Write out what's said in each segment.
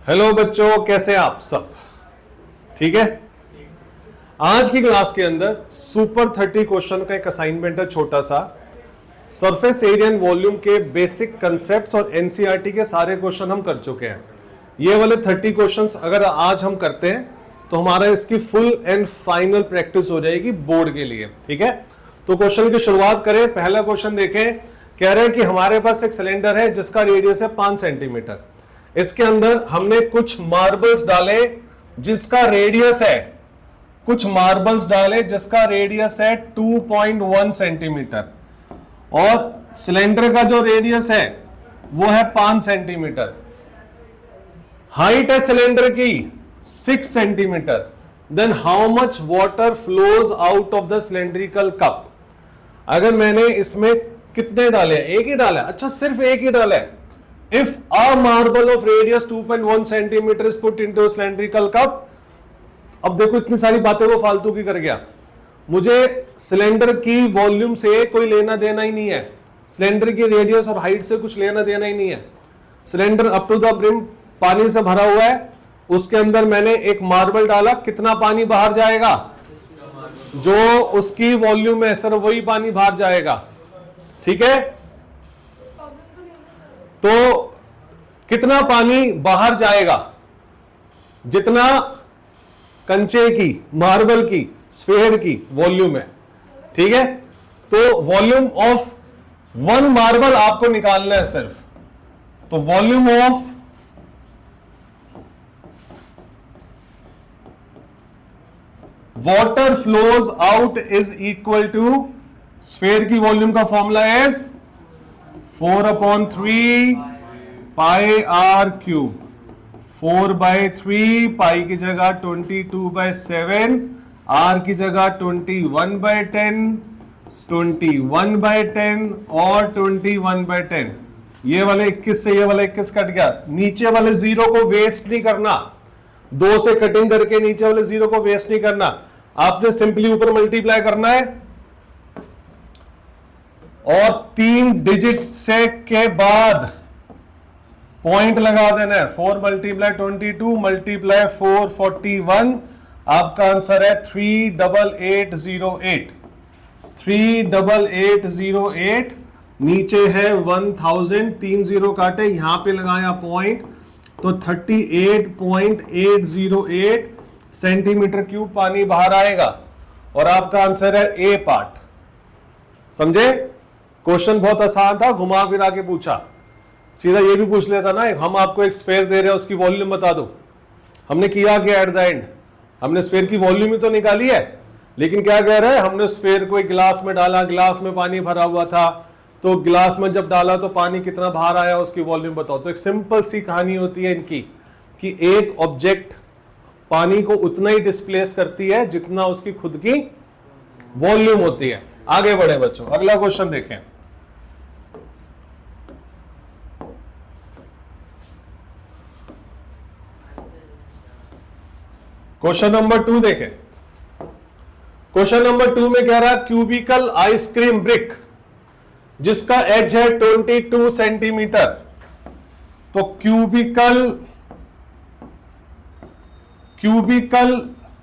Hello बच्चों, कैसे आप सब? ठीक है। आज की क्लास के अंदर सुपर 30 क्वेश्चन का एक असाइनमेंट है, छोटा सा। सरफेस एरिया एंड वॉल्यूम के बेसिक कंसेप्ट्स और एनसीईआरटी के सारे क्वेश्चन हम कर चुके हैं। ये वाले 30 क्वेश्चंस अगर आज हम करते हैं तो हमारा इसकी फुल एंड फाइनल प्रैक्टिस हो जाएगी बोर्ड के लिए। ठीक है, तो क्वेश्चन की शुरुआत करें। पहला क्वेश्चन देखें। कह रहे हैं कि हमारे पास एक सिलेंडर है जिसका रेडियस है 5 सेंटीमीटर। इसके अंदर हमने कुछ मार्बल्स डाले जिसका रेडियस है, कुछ मार्बल्स डाले जिसका रेडियस है 2.1 सेंटीमीटर, और सिलेंडर का जो रेडियस है वो है 5 सेंटीमीटर। हाइट है सिलेंडर की 6 centimetre. Then how much water flows out of the cylindrical cup. अगर मैंने इसमें कितने डाले? एक ही डाला। अच्छा, सिर्फ एक ही डाला है। If a marble of radius 2.1 centimeter is put into a cylindrical cup, अब देखो इतनी सारी बातें वो फालतू की कर गया। मुझे सिलेंडर की वॉल्यूम से कोई लेना देना ही नहीं है, सिलेंडर की रेडियस और हाइट से कुछ लेना देना ही नहीं है। Cylinder up to the brim पानी से भरा हुआ है, उसके अंदर मैंने एक मार्बल डाला, कितना पानी बाहर जाएगा? जो उसकी वॉल्यूम है सर, वही पानी बाहर जाएगा। ठीक है, तो कितना पानी बाहर जाएगा? जितना कंचे की, मार्बल की, स्फेयर की वॉल्यूम है। ठीक है, तो वॉल्यूम ऑफ वन मार्बल आपको निकालना है सिर्फ। तो volume of water flows out is equal to, sphere की वॉल्यूम का formula is 4/3 pi are cube. 4/3 pi की जगह 22/7, आर की जगह 21/10, 21/10 और 21/10। ये वाले 21 से ये वाला 21 कट गया। नीचे वाले जीरो को वेस्ट नहीं करना, 2 से कटिंग करके नीचे वाले जीरो को वेस्ट नहीं करना। आपने सिंपली ऊपर मल्टीप्लाई करना है और 3 डिजिट से के बाद पॉइंट लगा देना है। 4 × 22 × 4 41। आपका आंसर है 38808। 38808। नीचे है 1000, 3 जीरो काटे, यहां पे लगाया पॉइंट, तो 38.808 सेंटीमीटर क्यूब पानी बाहर आएगा। और आपका आंसर है ए पार्ट। समझे? क्वेश्चन बहुत आसान था, घुमा फिरा के पूछा। सीधा ये भी पूछ लेता ना, हम आपको एक स्फेयर दे रहे हैं, उसकी वॉल्यूम बता दो। हमने किया क्या एट द एंड? हमने स्फेयर की वॉल्यूम ही तो निकाली है, लेकिन क्या कह रहा है? हमने स्फेयर को एक गिलास में डाला, गिलास में पानी भरा हुआ था, तो गिलास में जब डाला तो पानी कितना बाहर आया, उसकी वॉल्यूम बताओ। तो एक सिंपल सी कहानी होती है इनकी कि एक ऑब्जेक्ट पानी को उतना ही डिस्प्लेस करती है जितना उसकी खुद की वॉल्यूम होती है। आगे बढ़े बच्चों, अगला क्वेश्चन देखें। क्वेश्चन नंबर 2 देखें। क्वेश्चन नंबर 2 में कह रहा है क्यूबिकल आइसक्रीम ब्रिक जिसका एज है 22 सेंटीमीटर। तो क्यूबिकल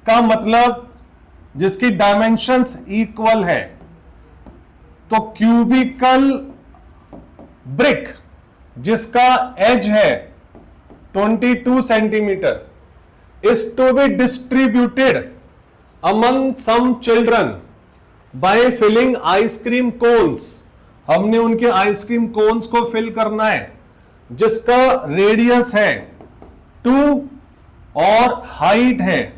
का मतलब जिसकी डायमेंशंस इक्वल है। तो क्यूबिकल ब्रिक जिसका एज है 22 centimetre is to be distributed among some children by filling ice cream cones। हमने उनके आइसक्रीम कोन्स को फिल करना है जिसका रेडियस है 2 और हाइट है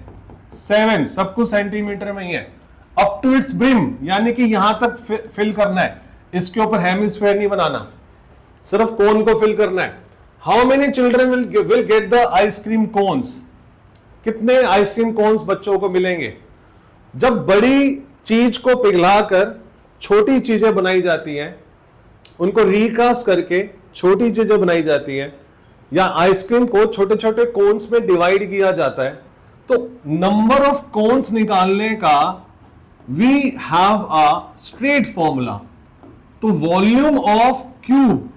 7, सब कुछ सेंटीमीटर में ही है। अप टू इट्स ब्रिम, यानी कि यहां तक फिल करना है। इसके ऊपर हेमिस्फेयर नहीं बनाना, सिर्फ कोन को फिल करना है। How many children will get the ice cream cones? कितने आइसक्रीम कोन्स बच्चों को मिलेंगे? जब बड़ी चीज को पिघलाकर छोटी चीजें बनाई जाती हैं, उनको रिकास्ट करके छोटी चीजें बनाई जाती हैं, या आइसक्रीम को छोटे छोटे कोन्स में डिवाइड किया जाता है, तो नंबर ऑफ कोन्स निकालने का we have a straight formula. तो वॉल्यूम ऑफ क्यूब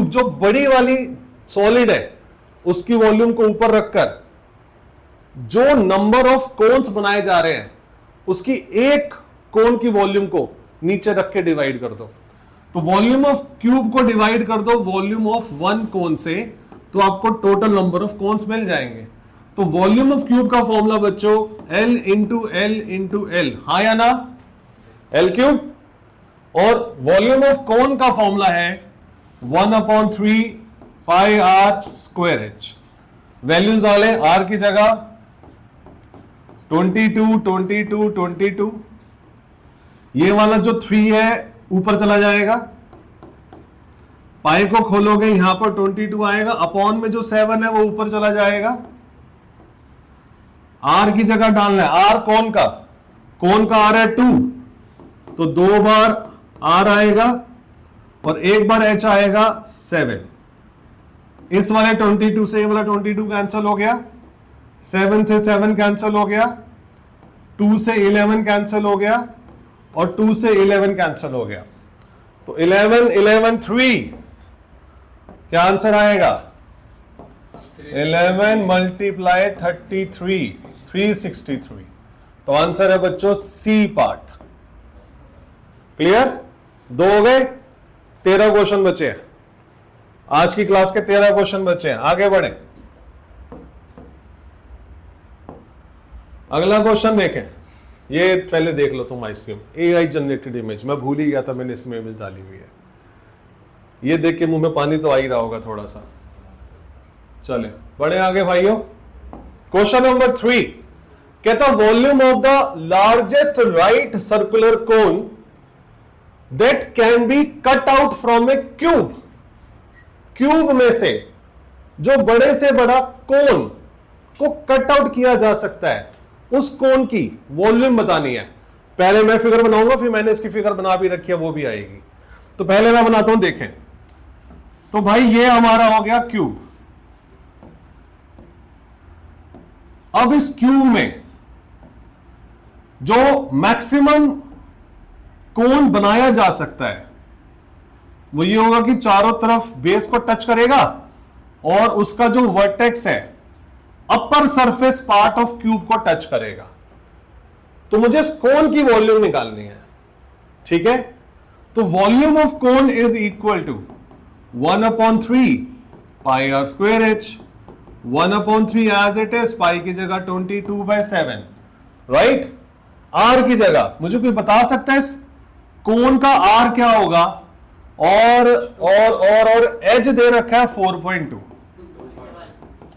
जो बड़ी वाली सॉलिड है उसकी वॉल्यूम को ऊपर रखकर जो नंबर ऑफ कोन्स बनाए जा रहे हैं उसकी एक कोन की वॉल्यूम को नीचे रख के डिवाइड कर दो। तो वॉल्यूम ऑफ क्यूब को डिवाइड कर दो वॉल्यूम ऑफ वन कोन से, तो आपको टोटल नंबर ऑफ कोन्स मिल जाएंगे। तो वॉल्यूम ऑफ क्यूब का फॉर्मूला बच्चों L into L into L, हाँ या ना, एल क्यूब। और वॉल्यूम ऑफ कोन का फॉर्मूला है 1/3 pi are square H. Values डालें, आर की जगह 22 22 22, ये वाला जो 3 है ऊपर चला जाएगा, पाई को खोलोगे यहां पर 22 आएगा, अपॉन में जो 7 है वो ऊपर चला जाएगा। आर की जगह डालना है, आर कौन का आर है 2, तो 2 बार आर आएगा और एक बार एच आएगा 7। इस वाले 22 से ये वाला 22 कैंसिल हो गया, 7 से 7 कैंसिल हो गया, 2 से 11 कैंसिल हो गया और 2 से 11 कैंसिल हो गया। तो 11 11 3, क्या आंसर आएगा? 11 मल्टीप्लाई 33 363। तो आंसर है बच्चों सी पार्ट। क्लियर? 2 हो गए, 13 क्वेश्चन बचे हैं। आज की क्लास के 13 क्वेश्चन बचे हैं, आगे बढ़े। अगला क्वेश्चन देखें, ये पहले देख लो तुम आइसक्रीम, AI जनरेटेड इमेज, मैं भूल ही गया था मैंने इसमें इमेज डाली हुई है। ये देख के मुंह में पानी तो आ ही रहा होगा थोड़ा सा। चले बढ़े आगे भाइयों। क्वेश्चन नंबर 3 कहता volume of the largest right circular cone that can be cut out from A cube. Cube में से जो बड़े से बड़ा कोन को कट आउट किया जा सकता है, उस कोन की वॉल्यूम बतानी है। पहले मैं फिगर बनाऊंगा, फिर मैंने इसकी फिगर बना भी रखी है, वो भी आएगी। तो पहले मैं बनाता हूं, देखें। तो भाई ये हमारा हो गया क्यूब। अब इस क्यूब में जो मैक्सिमम कोन बनाया जा सकता है वो ये होगा कि चारों तरफ बेस को टच करेगा और उसका जो वर्टेक्स है upper surface part of cube को टच करेगा। तो मुझे इस कोन की वॉल्यूम निकालनी है, ठीक है। तो volume of cone is equal to 1/3 pi are square h. 1/3 as it is, pi की जगह 22/7, राइट। आर की जगह मुझे कोई बता सकता है इस कोन का आर क्या होगा? और एज दे रखा है 4.2,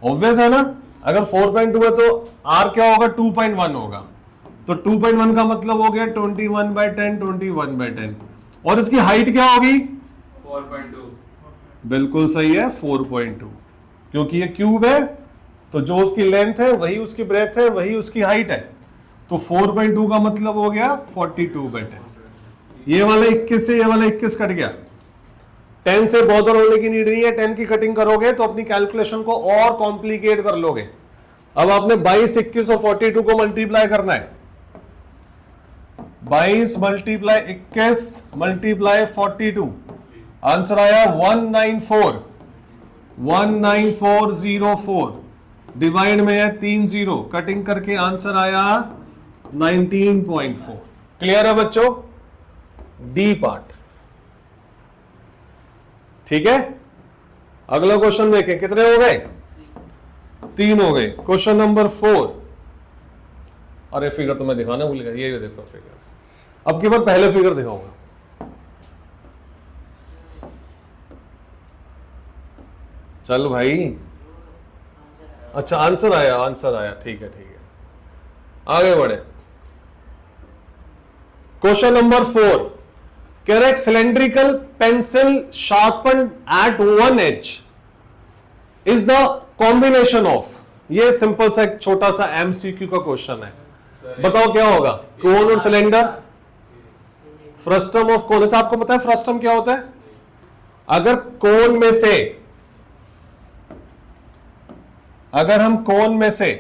ऑब्वियस है ना। अगर 4.2 है तो आर क्या होगा? 2.1 होगा। तो 2.1 का मतलब हो गया 21/10 21/10। और इसकी हाइट क्या होगी? 4.2। बिल्कुल सही है, 4.2, क्योंकि ये क्यूब है तो जो उसकी लेंथ है वही उसकी ब्रेथ है, वही उसकी हाइट है। तो 4.2 का मतलब हो गया 42/10। ये वाला 21 से ये वाला 21 कट गया। 10 से बॉदर होने की नीड नहीं है, 10 की कटिंग करोगे तो अपनी कैलकुलेशन को और कॉम्प्लिकेट कर लोगे। अब आपने 22, 21 और 42 को मल्टीप्लाई करना है। 22 मल्टीप्लाई 21 मल्टीप्लाई 42, आंसर आया 19404। डिवाइड में है 3 0, कटिंग करके आंसर आया 19.4। क्लियर है बच्चों? डी पार्ट, ठीक है। अगला क्वेश्चन देखें, कितने हो गए? 3 हो गए। Question number 4। अरे फिगर तो मैं दिखाना भूल गया, ये देखो फिगर। अब की बार पहले फिगर दिखाऊंगा। चल भाई, अच्छा आंसर आया, ठीक है। आगे बढ़े। क्वेश्चन नंबर 4 कह रहा है cylindrical pencil sharpen at one edge is the combination of. ये सिंपल सा एक छोटा सा एमसीक्यू का क्वेश्चन है, बताओ क्या होगा? कोन और सिलेंडर, फ्रस्टम ऑफ कोन। अच्छा आपको पता है फ्रस्टम क्या होता है? अगर कोन में से, अगर हम कोन में से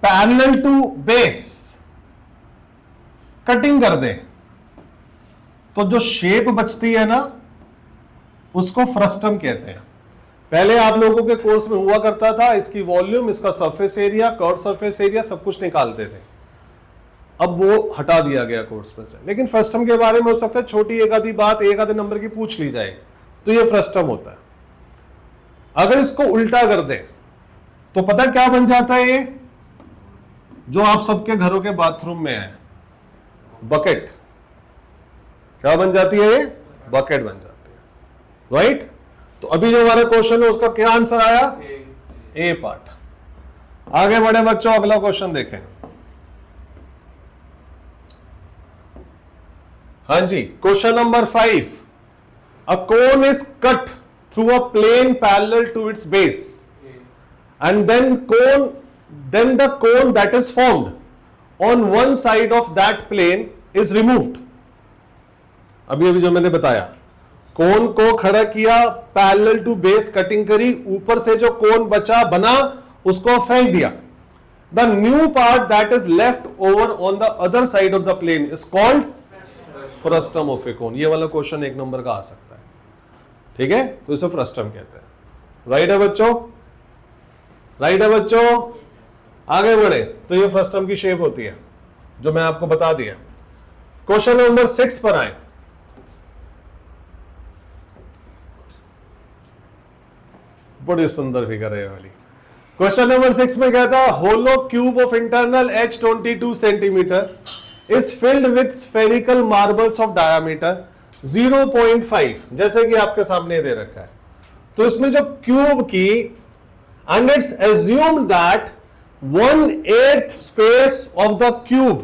पैरेलल टू बेस कटिंग कर दे तो जो शेप बचती है ना उसको फ्रस्टम कहते हैं। पहले आप लोगों के कोर्स में हुआ करता था इसकी वॉल्यूम, इसका surface area, curve surface area सब कुछ निकालते थे, अब वो हटा दिया गया कोर्स में से। लेकिन फ्रस्टम के बारे में हो सकता है छोटी एक आधी बात एक आधे नंबर की पूछ ली जाए, तो ये फ्रस्टम होता है। अगर इसको उल्टा कर दें तो पता क्या बन जाता है, ये जो आप सबके घरों के बाथरूम में है, बकेट। क्या बन जाती है? ये बकेट बन जाती है, राइट। तो अभी जो हमारा क्वेश्चन है उसका क्या आंसर आया? A part. आगे बढ़े बच्चों, अगला क्वेश्चन देखें। हाँ जी, question number 5। A cone is cut through a plane parallel to its base and then the cone that is formed on one side of that plane is removed। अभी जो मैंने बताया, कोन को खड़ा किया, पैरेलल टू बेस कटिंग करी, ऊपर से जो कोन बचा बना उसको फेंक दिया। The new part that is left over on the other side of the plane is called frustum of a cone. ये वाला क्वेश्चन एक नंबर का आ सकता है, ठीक है, तो इसे फ्रस्टम कहते हैं। राइट है बच्चों? राइट है बच्चों? आगे बढ़े तो ये फ्रस्टम की शेप होती है जो मैं आपको बता दिया। क्वेश्चन नंबर 6 पर आए। बड़ी सुंदर फिगर है वाली। क्वेश्चन नंबर 6 में कहता है hollow cube of internal edge 22 centimetre is filled with spherical marbles of diameter 0.5, जैसे कि आपके सामने दे रखा है। तो इसमें जो क्यूब की, and it's assumed that 1/8 space of the cube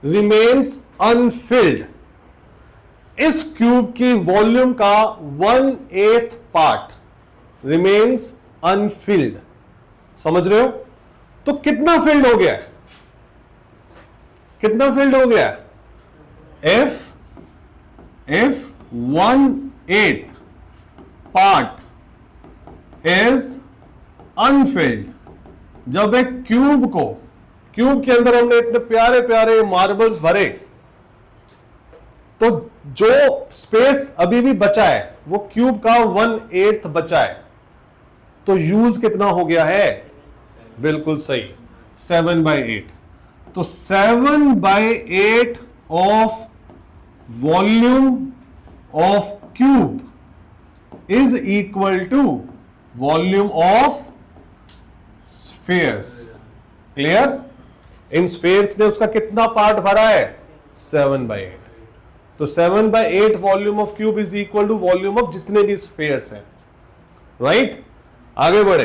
remains unfilled। इस क्यूब की वॉल्यूम का 1/8 पार्ट remains unfilled। समझ रहे हो? तो कितना फिल्ड हो गया है? कितना फिल्ड हो गया है? if 1/8 part is Anfield. जब एक क्यूब के अंदर हमने इतने प्यारे प्यारे मार्बल्स भरे, तो जो स्पेस अभी भी बचा है वो क्यूब का 1/8 बचा है, तो यूज कितना हो गया है? बिल्कुल सही, 7/8। तो 7/8 of volume of cube is equal to volume of spheres. Clear? इन स्फीयर्स ने उसका कितना पार्ट भरा है? 7/8। तो 7/8 volume of cube is equal to volume of जितने भी स्फीयर्स हैं, राइट। आगे बढ़े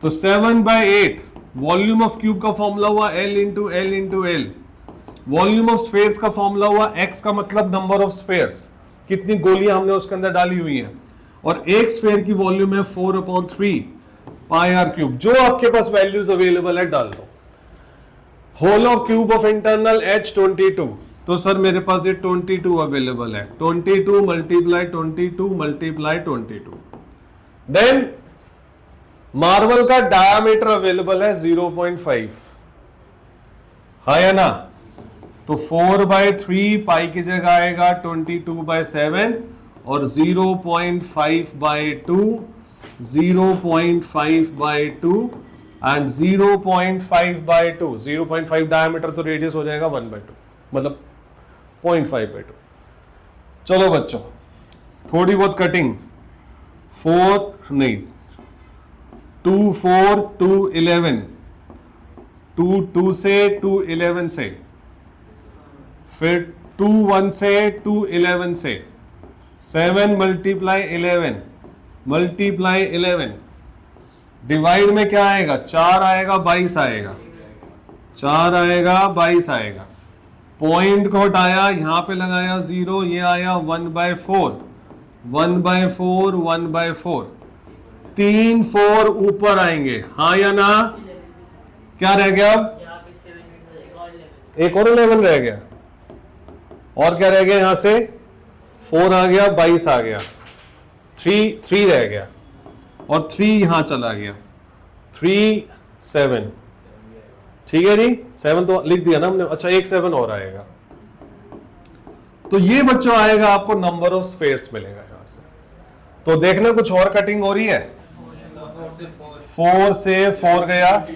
तो 7/8 वॉल्यूम ऑफ क्यूब का फॉर्मूला हुआ L into L into L। Volume of spheres का फॉर्मूला हुआ X का मतलब नंबर ऑफ स्फीयर्स, कितनी गोलियां हमने उसके अंदर डाली हुई हैं, और एक स्फीयर की वॉल्यूम है 4/3 पाई आर क्यूब। जो आपके पास वैल्यूज अवेलेबल है डाल दो। होलो क्यूब ऑफ इंटरनल H 22, तो सर मेरे पास ये 22 अवेलेबल है, 22 मल्टीप्लाई 22 मल्टीप्लाई 22। देन मार्बल का डायामीटर अवेलेबल है 0.5, हाँ या ना? तो 4/3 पाई की जगह आएगा 22/7 और 0.5/2, 0.5/2 एंड 0.5/2। 0.5 डायमीटर तो रेडियस हो जाएगा 1/2, मतलब 0.5/2। चलो बच्चों थोड़ी बहुत कटिंग, 2 4 2 11, 2 से 2 11 से, फिर 2 1 से 2 11 से, 7 मल्टीप्लाई 11 मल्टीप्लाई 11, डिवाइड में क्या आएगा? 4 आएगा 22 आएगा, 4 आएगा 22 आएगा। पॉइंट को हटाया, यहां पे लगाया 0, ये आया 1/4, 1/4 1/4, 3 4 ऊपर आएंगे, हाँ या ना? क्या रह गया? अब एक और 11 रह गया, और क्या रह गया? यहां से 4 आ गया, 22 आ गया, 3 रह गया, और 3 यहां चला गया, 3 7। ठीक है जी, 7 तो लिख दिया ना हमने। अच्छा, एक 7 और आएगा, तो ये बच्चों आएगा आपको नंबर ऑफ स्फीयर्स मिलेगा यहां से। तो देखना कुछ और कटिंग हो रही है, 4 से 4 गया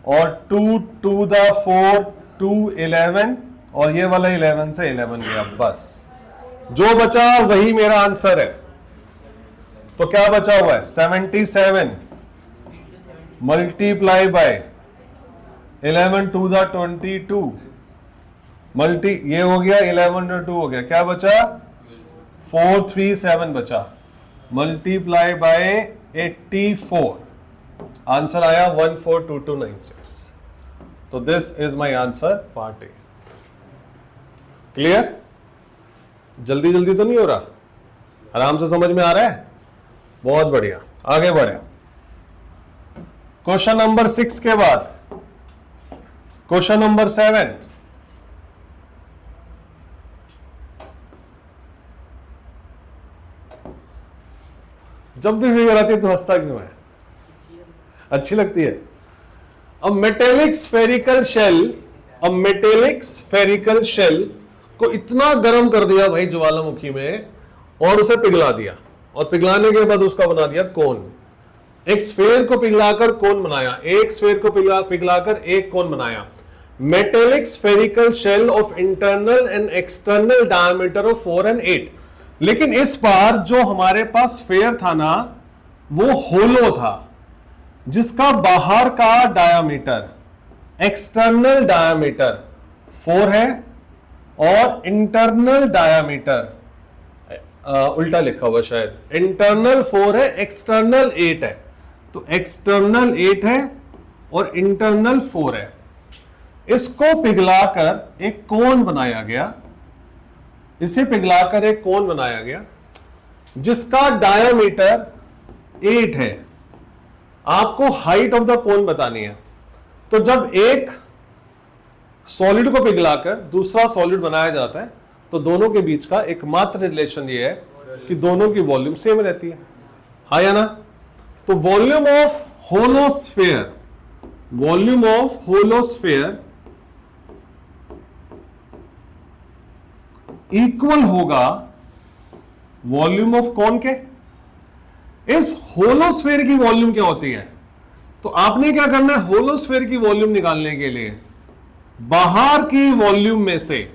और 2 टू द 4 2 11 और ये वाला 11 से 11 गया। बस जो बचा वही मेरा आंसर है। तो क्या बचा हुआ है 77 multiply by 11 to the 22 multi ये हो गया 11 2 हो गया। क्या बचा 437 बचा मल्टीप्लाई बाय 84 आंसर आया 142296। तो this is my answer part A. Clear? जल्दी जल्दी तो नहीं हो रहा, आराम से समझ में आ रहा है? बहुत बढ़िया, आगे बढ़े। क्वेश्चन नंबर 6 के बाद क्वेश्चन नंबर 7। जब भी फिगर आती है तो हंसता क्यों है? अच्छी लगती है। अ मेटेलिक स्फेरिकल शेल को इतना गर्म कर दिया भाई ज्वालामुखी में और उसे पिघला दिया और पिघलाने के बाद उसका बना दिया कोन। एक स्फेयर को पिघलाकर कोन बनाया, एक स्फेयर को पिघलाकर एक कोन बनाया। Metallic spherical shell of internal and external diameter of 4 and 8। लेकिन इस बार जो हमारे पास स्फेयर था ना वो होलो था, जिसका बाहर का डायामीटर एक्सटर्नल डायामीटर 4 है और इंटरनल डायामीटर उल्टा लिखा हुआ शायद, इंटरनल 4 है एक्सटर्नल 8 है। तो एक्सटर्नल 8 है और इंटरनल 4 है। इसको पिघलाकर एक कोन बनाया गया, इसे पिघलाकर एक कोन बनाया गया जिसका डायामीटर 8 है। आपको हाइट ऑफ द कोन बतानी है। तो जब एक सॉलिड को पिघलाकर दूसरा सॉलिड बनाया जाता है तो दोनों के बीच का एकमात्र रिलेशन ये है कि दोनों की वॉल्यूम सेम रहती है, हाँ या ना? तो वॉल्यूम ऑफ होलोस्फेयर इक्वल होगा वॉल्यूम ऑफ कौन के? इस होलोस्फेयर की वॉल्यूम क्या होती है? तो आपने क्या करना है, होलोस्फेयर की वॉल्यूम निकालने के लिए बाहर की वॉल्यूम में से,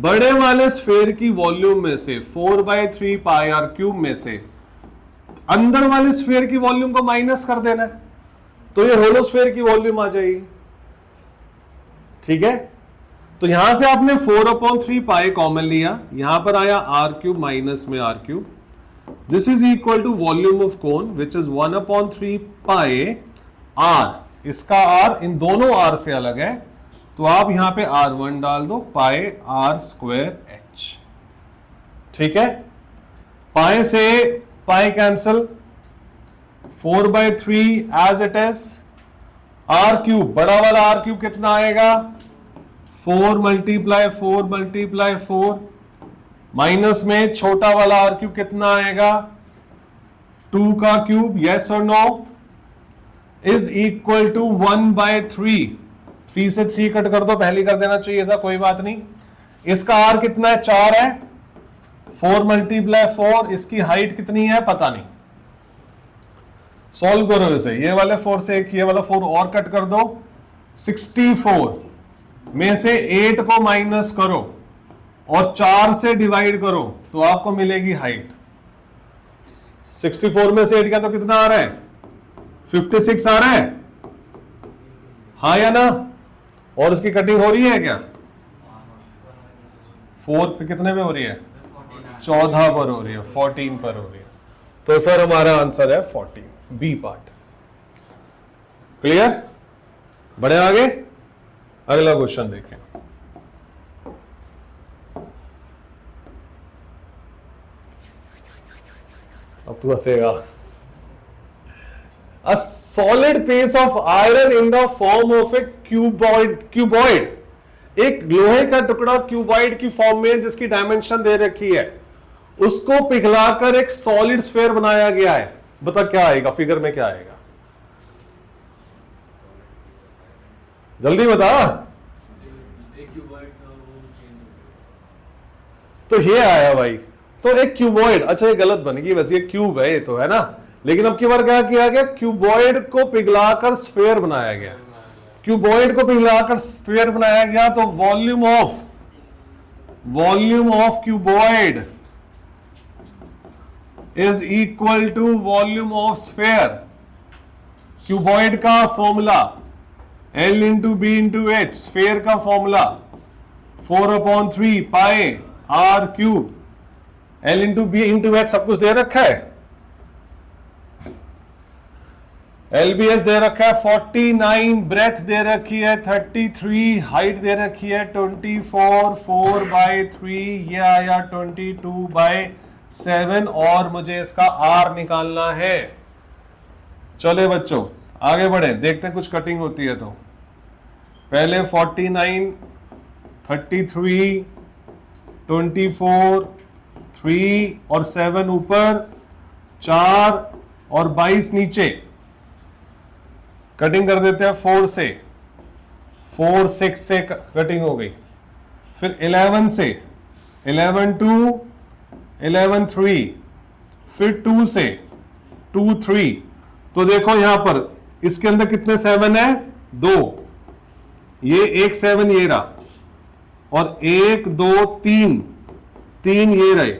बड़े वाले स्फेयर की वॉल्यूम में से 4/3 पाई आर क्यूब में से अंदर वाले स्फेयर की वॉल्यूम को माइनस कर देना है, तो ये होलोस्फेयर की वॉल्यूम आ जाएगी। ठीक है, तो यहां से आपने 4/3 पाई कॉमन लिया, यहां पर आया आर क्यूब माइनस में r cube. This is equal to volume of cone which is 1/3 pi r. इसका आर इन दोनों आर से अलग है, तो आप यहां पे R1 डाल दो, पाई आर स्क्वायर एच। ठीक है, पाई से pi cancel, 4/3 as it is. R cube, बड़ा वाला आर क्यूब कितना आएगा 4 × 4 × 4 माइनस में छोटा वाला आर क्यूब कितना आएगा 2 का क्यूब, यस और नो, इज इक्वल टू 1/3। 3 से 3 कट कर दो, पहले कर देना चाहिए था, कोई बात नहीं। इसका आर कितना है 4 है, 4 × 4, इसकी हाइट कितनी है पता नहीं, सॉल्व करो इसे। ये वाले 4 से एक ये वाला 4 और कट कर दो, 64 में से 8 को माइनस करो और 4 से डिवाइड करो तो आपको मिलेगी हाइट। 64 में से 8 का तो कितना आ रहा है 56 आ रहा है, हाँ या ना? और इसकी कटिंग हो रही है क्या 4 पे कितने पे हो रही है 14 पर हो रही है, 14 पर हो रही है। तो सर हमारा आंसर है 14, बी पार्ट। क्लियर? बढ़े आगे, अगला क्वेश्चन देखें। अब तू हंसेगा। A solid piece of iron in the form of a cuboid, एक लोहे का टुकड़ा क्यूबॉइड की फॉर्म में जिसकी डायमेंशन दे रखी है, उसको पिघलाकर एक सॉलिड स्फीयर बनाया गया है। बता क्या आएगा फिगर में, क्या आएगा जल्दी बता। तो ये आया भाई, तो एक क्यूबॉइड, अच्छा ये गलत बन गई वैसे, ये क्यूब है ये तो, है ना, लेकिन अब की बार क्या किया गया, क्यूबॉइड को पिघलाकर स्फीयर बनाया गया। क्यूबॉइड को पिघलाकर स्फीयर बनाया गया, तो volume of cuboid is equal to volume of sphere. Cuboid का formula L into B into h, sphere का formula 4/3 pi r cube, L into B into h सब कुछ दे रखा है। LBS दे रखा है 49, ब्रेथ दे रखी है 33, हाइट दे रखी है 24, 4/3, ये आया 22/7 और मुझे इसका R निकालना है। चले बच्चों आगे बढ़े, देखते हैं कुछ कटिंग होती है तो। पहले 49, 33, 24, 3 और 7 ऊपर, 4 और 22 नीचे। कटिंग कर देते हैं 4 से, 4 6 से कटिंग हो गई। फिर 11 से, 11 2, 11 3, फिर 2 से, 2 3। तो देखो यहां पर इसके अंदर कितने 7 है, 2, ये एक 7 ये रहा, और 1 2 3, 3 ये रहे,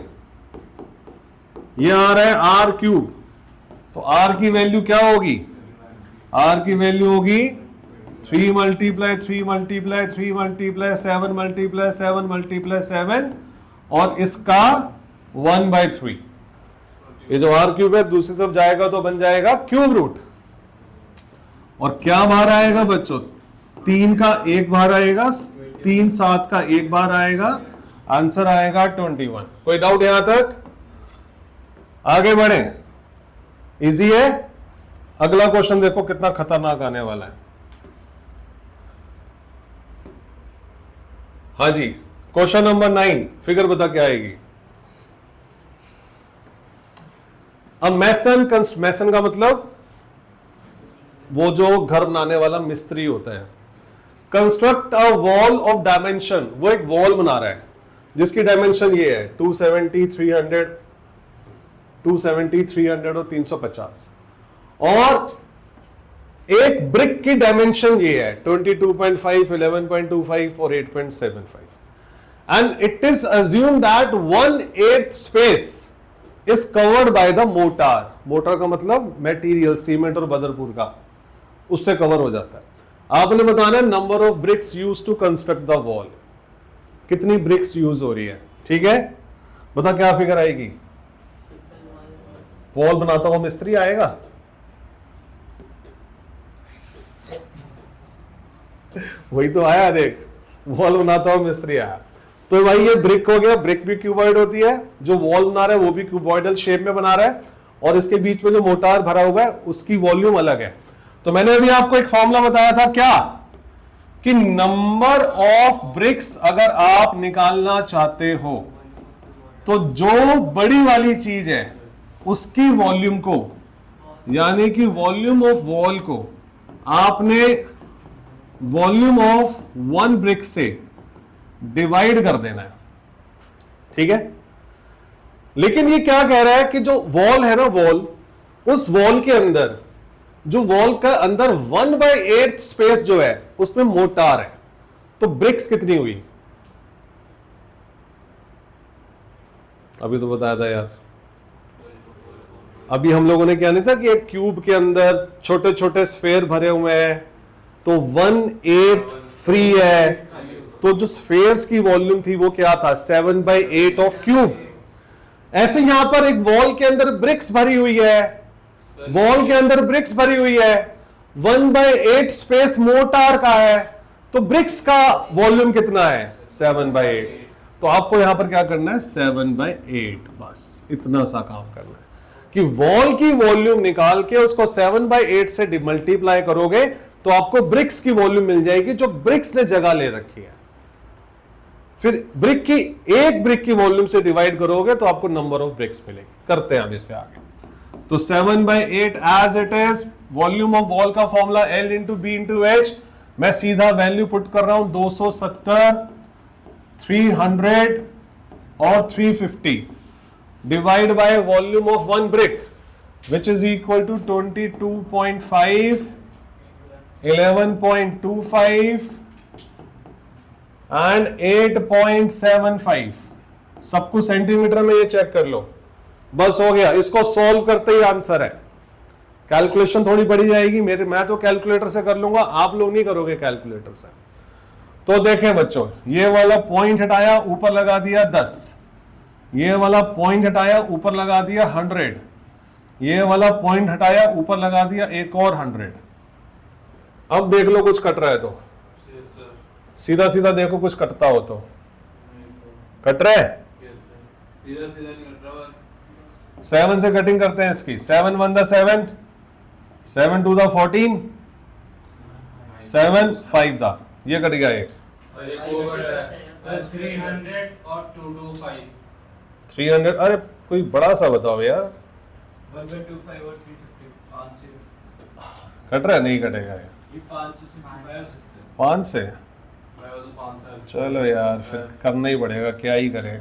ये आ रहा है R क्यूब। तो R की वैल्यू क्या होगी, R की वैल्यू होगी 3 multiply 3 multiply 3 multiply 7 multiply 7 multiply 7 और इसका 1/3। ये जो R क्यूब है दूसरी तरफ जाएगा तो बन जाएगा क्यूब रूट। और क्या बाहर आएगा बच्चों, 3 का 1 बाहर आएगा, 3 7 का 1 बाहर आएगा, आंसर आएगा 21। कोई डाउट यहां तक? आगे बढ़े, इजी है। अगला क्वेश्चन देखो कितना खतरनाक आने वाला है। हाँ जी, क्वेश्चन नंबर 9, फिगर बता क्या आएगी। अब मैसन का मतलब वो जो घर बनाने वाला मिस्त्री होता है। Construct a wall of dimension, वो एक वॉल बना रहा है जिसकी डायमेंशन ये है 270, 300, 270, 300 और 350, और एक ब्रिक की डायमेंशन ये है 22.5, 11.25 और 8.75, and it is assume that 1/8 space is covered by the motor. Motor का मतलब मटेरियल, सीमेंट और बदरपुर का, उससे कवर हो जाता है। आपने बताना है number of bricks use to construct the wall, कितनी ब्रिक्स यूज हो रही है, ठीक है। बता क्या फिगर आएगी। वॉल बनाता हुआ मिस्त्री आएगा, वही तो आया, देख वॉल बनाता हुआ मिस्त्री आया। तो भाई ये ब्रिक हो गया, ब्रिक भी क्यूबॉइड होती है, जो वॉल बना रहा है वो भी क्यूबॉइडल शेप में बना रहा है, और इसके बीच में जो मोटार भरा हुआ है उसकी वॉल्यूम अलग है। तो मैंने अभी आपको एक फॉर्मूला बताया था क्या, कि नंबर ऑफ ब्रिक्स अगर आप निकालना चाहते हो तो जो बड़ी वाली चीज है उसकी वॉल्यूम को, यानी कि वॉल्यूम ऑफ वॉल को आपने वॉल्यूम ऑफ 1 ब्रिक से डिवाइड कर देना है, ठीक है। लेकिन ये क्या कह रहा है कि जो वॉल है ना, वॉल, उस वॉल के अंदर, जो वॉल का अंदर 1/8 स्पेस जो है उसमें मोटार है, तो ब्रिक्स कितनी हुई। अभी तो बताया था यार, अभी हम लोगों ने क्या नहीं था कि एक क्यूब के अंदर छोटे छोटे स्फेयर भरे हुए हैं, तो 1/8 फ्री है, तो जो स्फेयर्स की वॉल्यूम थी वो क्या था, 7/8 ऑफ क्यूब। ऐसे यहां पर एक वॉल के अंदर ब्रिक्स भरी हुई है, वॉल के अंदर ब्रिक्स भरी हुई है, 1/8 स्पेस मोटार का है, तो ब्रिक्स का वॉल्यूम कितना है, 7/8। तो आपको यहां पर क्या करना है, 7/8, बस इतना सा काम करना है कि वॉल की वॉल्यूम निकाल के उसको 7/8 से मल्टीप्लाई करोगे तो आपको ब्रिक्स की वॉल्यूम मिल जाएगी जो ब्रिक्स ने जगह ले रखी है। फिर ब्रिक की, एक ब्रिक की वॉल्यूम से डिवाइड करोगे तो आपको नंबर ऑफ ब्रिक्स मिलेगी। करते हैं अब इससे आगे। तो 7/8 as it is, volume of wall का formula L into B into h, मैं सीधा वैल्यू पुट कर रहा हूं 270, 300 और 350 divide by volume of 1 brick. which is equal to 22.5, 11.25 and 8.75। सब कुछ सेंटीमीटर में ये चेक कर लो, बस हो गया। इसको सॉल्व करते ही आंसर है। कैलकुलेशन थोड़ी बढ़ी जाएगी, मैं तो कैलकुलेटर से कर लूंगा, आप लोग नहीं करोगे कैलकुलेटर से। तो देखें बच्चों, ये वाला पॉइंट हटाया, ऊपर लगा दिया 10, ये वाला पॉइंट हटाया, ऊपर लगा दिया 100, ये वाला पॉइंट हटाया, ऊपर लगा दिया एक और 100। अब देख लो कुछ कट रहा है तो सीधा सीधा देखो, कुछ कटता हो तो कट रहा है। सीधा सीधा नहीं कट रहा। 7 से कटिंग करते हैं इसकी। 7 1 द 7, 7 2 द 14, 7 5 द, ये कट गया एक। और एक वो कट रहा है सर 300 और 225। 300, अरे कोई बड़ा सा बताओ यार। 125 और 350 5 से कट रहा है? नहीं कटेगा ये 5 से 5 से। मैं तो 5 से। चलो यार फिर करना ही पड़ेगा, क्या ही करें।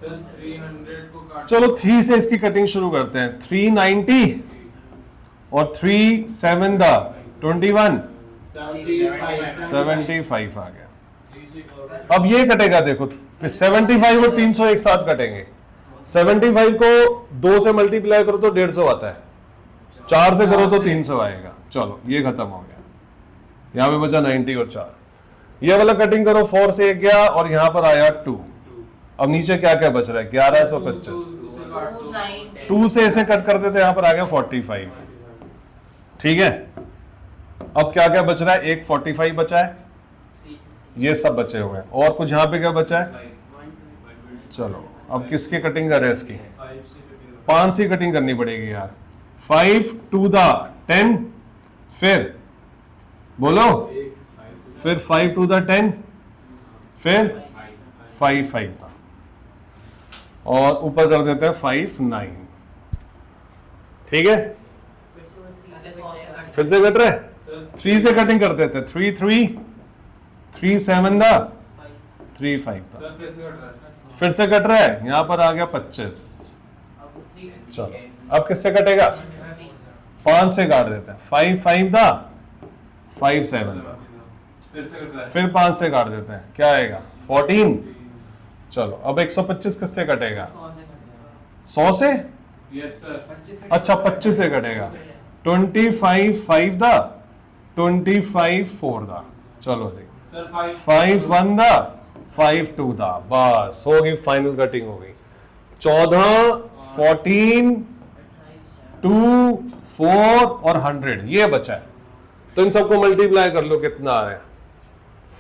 सर 300 को काट। चलो 3 से इसकी कटिंग शुरू करते हैं। 390 और 3 7 द 21, 75 आ गया। अब ये कटेगा देखो, 75 और 300 एक साथ कटेंगे। 75 को 2 से मल्टीप्लाई करो तो 150 आता है, 4 से करो तो 300 आएगा। चलो ये खत्म हो गया, यहां पे बचा 90 और 4। ये वाला कटिंग करो, 4 से 1 गया और यहां पर आया 2। अब नीचे क्या क्या बच रहा है? 1125। 2 से इसे कट कर देते, यहां पर आ गया 45। ठीक है, अब क्या क्या बच रहा है? एक 45 बचा है, ये सब बचे हुए हैं, और कुछ यहां पे क्या बचा है? चलो अब किसकी कटिंग कर रहे हैं? इसकी 5 से कटिंग करनी पड़ेगी यार। 5 2 द 10, फिर बोलो, फिर 5 2 द 10, फिर 5 5 था, और ऊपर कर देते हैं 5 9। ठीक है, फिर से कट रहे हैं। 3 से कटिंग कर देते हैं। 3 3, 3 7 द 3 5 था, फिर से कट रहा है, यहां पर आ गया 25। चलो अब किससे कटेगा? 5 से काट देते हैं। 5 5 द 5 7 द, फिर 5 से काट देते हैं, क्या आएगा? 14। चलो अब 125 किससे कटेगा? 100 से? Yes sir. अच्छा 25 से कटेगा। 25 5 द 25 4 द, चलो जी सर 5 1 द 5 2 द, बस होगी, फाइनल कटिंग हो गई। 14 14 2 4 और 100 ये बचा है। तो इन सबको मल्टीप्लाई कर लो, कितना आ रहा है?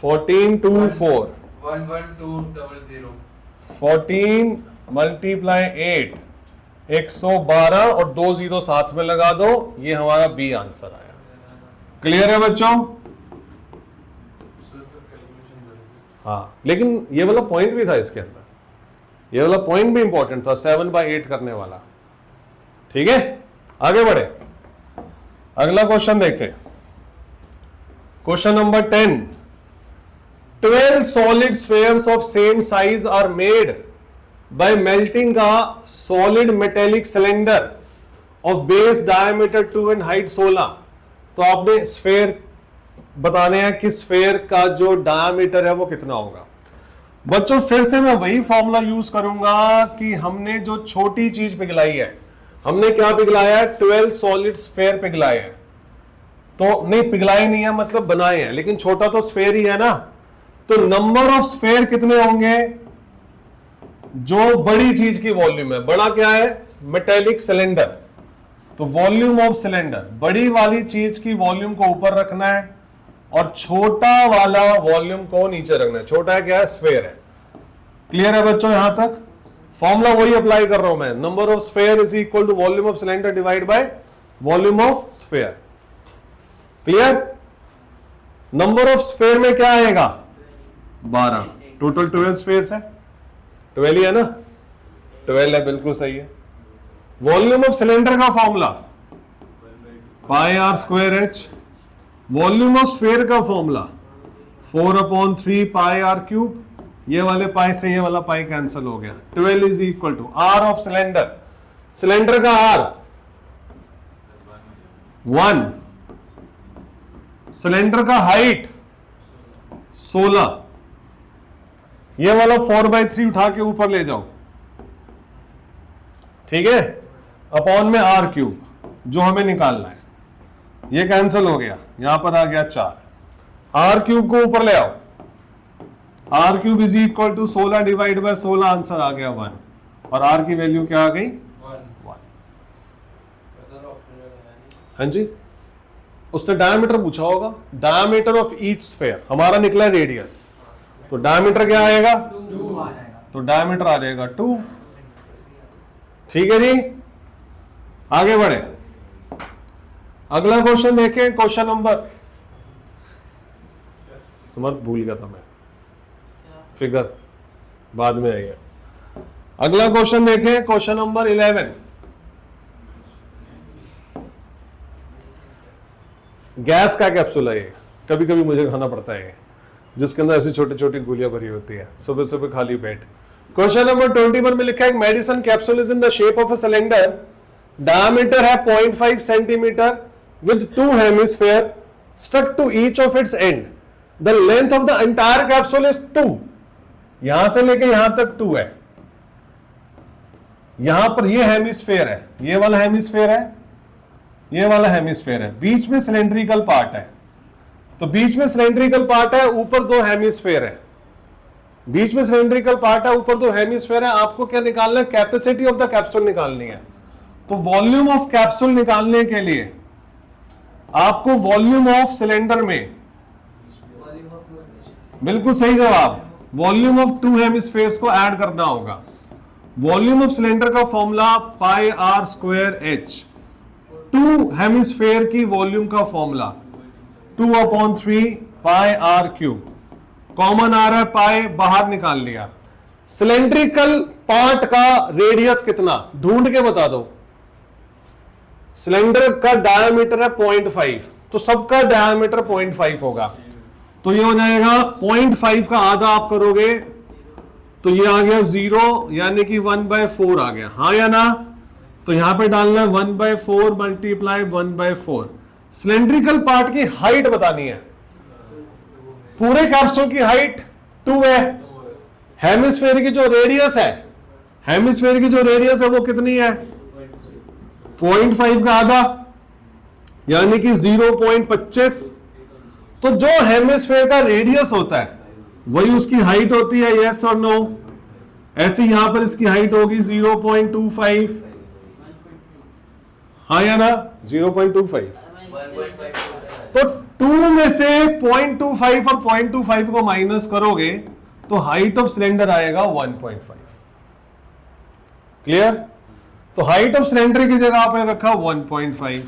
14 2 4 11200। 14 मल्टीप्लाई 8, 112 और 2 0 साथ में लगा दो, ये हमारा बी आंसर आया। क्लियर है बच्चों? हाँ, लेकिन ये वाला पॉइंट भी था इसके अंदर, ये वाला पॉइंट भी इंपॉर्टेंट था, 7/8 करने वाला। ठीक है, आगे बढ़े, अगला क्वेश्चन देखें। Question number 10। 12 solid spheres of same size are made by melting a solid metallic cylinder of base diameter 2 and height 16। तो आपने स्फेयर बताने हैं कि स्फेयर का जो डायमीटर है वो कितना होगा। बच्चों फिर से मैं वही फॉर्मूला यूज करूंगा कि हमने जो छोटी चीज पिघलाई है, हमने क्या पिघलाया है? 12 सॉलिड स्फेयर पिघलाए हैं। तो नहीं पिघलाए नहीं है, मतलब बनाए हैं, लेकिन छोटा तो स्फेयर ही है ना। तो नंबर ऑफ स्फेयर कितने होंगे? जो बड़ी चीज की वॉल्यूम है, बड़ा क्या है? Metallic cylinder. तो वॉल्यूम ऑफ सिलेंडर, बड़ी वाली चीज की वॉल्यूम को ऊपर रखना है और छोटा वाला वॉल्यूम को नीचे रखना है। छोटा है क्या है? स्फेयर है। क्लियर है बच्चों? यहां तक फॉर्मूला वही अप्लाई कर रहा हूं मैं। Number of sphere is equal to volume of cylinder divide by volume of sphere. Clear? Number of sphere में क्या आएगा? 12। टोटल 12 स्फेयर्स है, 12 ही है ना? 12 है, बिल्कुल सही है। वॉल्यूम ऑफ सिलेंडर का formula pi are square H. Volume of sphere का फॉर्मूला 4/3 पाई आर क्यूब। ये वाले पाई से ये वाला पाई कैंसिल हो गया। 12 is equal to r of cylinder, cylinder का आर 1, सिलेंडर का हाइट 16, ये वाला 4/3 उठा के ऊपर ले जाओ, ठीक है, अपॉन में आर क्यूब जो हमें निकालना है, ये कैंसिल हो गया, यहां पर आ गया 4, आर क्यूब को ऊपर ले आओ, r cube is equal to 16 divide by 16, answer आ गया 1, और आर की वैल्यू क्या आ गई 1। हाँ जी, उसने डायमीटर पूछा होगा, डायमीटर ऑफ ईच स्फीयर, हमारा निकला रेडियस, तो डायमीटर क्या आएगा 2 तो डायमीटर आ जाएगा 2, ठीक है जी। आगे बढ़े, अगला क्वेश्चन देखें, क्वेश्चन नंबर, समर्थ भूल गया था मैं, फिगर बाद में आएगा। अगला क्वेश्चन देखें, क्वेश्चन नंबर 11, गैस का कैप्सूल है ये, कभी कभी मुझे खाना पड़ता है, जिसके अंदर ऐसी छोटी छोटी गोलियां भरी होती है, सुबह सुबह खाली पेट। क्वेश्चन नंबर 21 में लिखा है medicine capsule is in the shape of a cylinder, diameter है 0.5 centimetre with 2 hemisphere stuck to each of its end, the length of the entire capsule is 2, यहां से लेके यहां तक 2 है, यहां पर ये हेमिस्फीयर है, ये वाला हेमिस्फीयर है, ये वाला हेमिस्फीयर है, बीच में सिलेंड्रिकल पार्ट है, तो बीच में सिलेंड्रिकल पार्ट है, ऊपर 2 हेमिस्फीयर है, बीच में सिलेंड्रिकल पार्ट है, ऊपर 2 हेमिस्फीयर है, आपको क्या निकालना है, कैपेसिटी ऑफ द कैप्सूल निकालनी है। तो वॉल्यूम ऑफ कैप्सूल निकालने के लिए आपको वॉल्यूम ऑफ सिलेंडर में, बिल्कुल सही जवाब, वॉल्यूम ऑफ 2 हेमिस्फीयर्स को ऐड करना होगा। वॉल्यूम ऑफ सिलेंडर का formula pi are square h, 2 hemisphere की वॉल्यूम का formula 2/3 pi are cube, common आ रहा है पाई, बाहर निकाल लिया। सिलेंड्रिकल पार्ट का रेडियस कितना ढूंढ के बता दो, सिलेंडर का डायमीटर है 0.5, तो सबका डायमीटर 0.5 होगा, तो ये हो जाएगा 0.5 का आधा आप करोगे तो ये आ गया 0, यानी कि 1/4 आ गया, हाँ या ना, तो यहां पे डालना है 1/4 मल्टीप्लाई 1/4। सिलेंड्रिकल पार्ट की हाइट बतानी है, पूरे कैप्सूल की हाइट 2 है, हेमिस्फीयर की जो रेडियस है, हेमिस्फीयर की जो रेडियस है वो कितनी है 0.5 का आधा, यानी कि 0.25, तो जो हेमिस्फीयर का रेडियस होता है वही उसकी हाइट होती है, यस और नो। ऐसे यहां पर इसकी हाइट होगी 0.25, हाँ या ना 0.25, तो 2 में से 0.25 और 0.25 को माइनस करोगे तो हाइट ऑफ सिलेंडर आएगा 1.5, क्लियर। तो हाइट ऑफ सिलेंडर की जगह आपने रखा 1.5,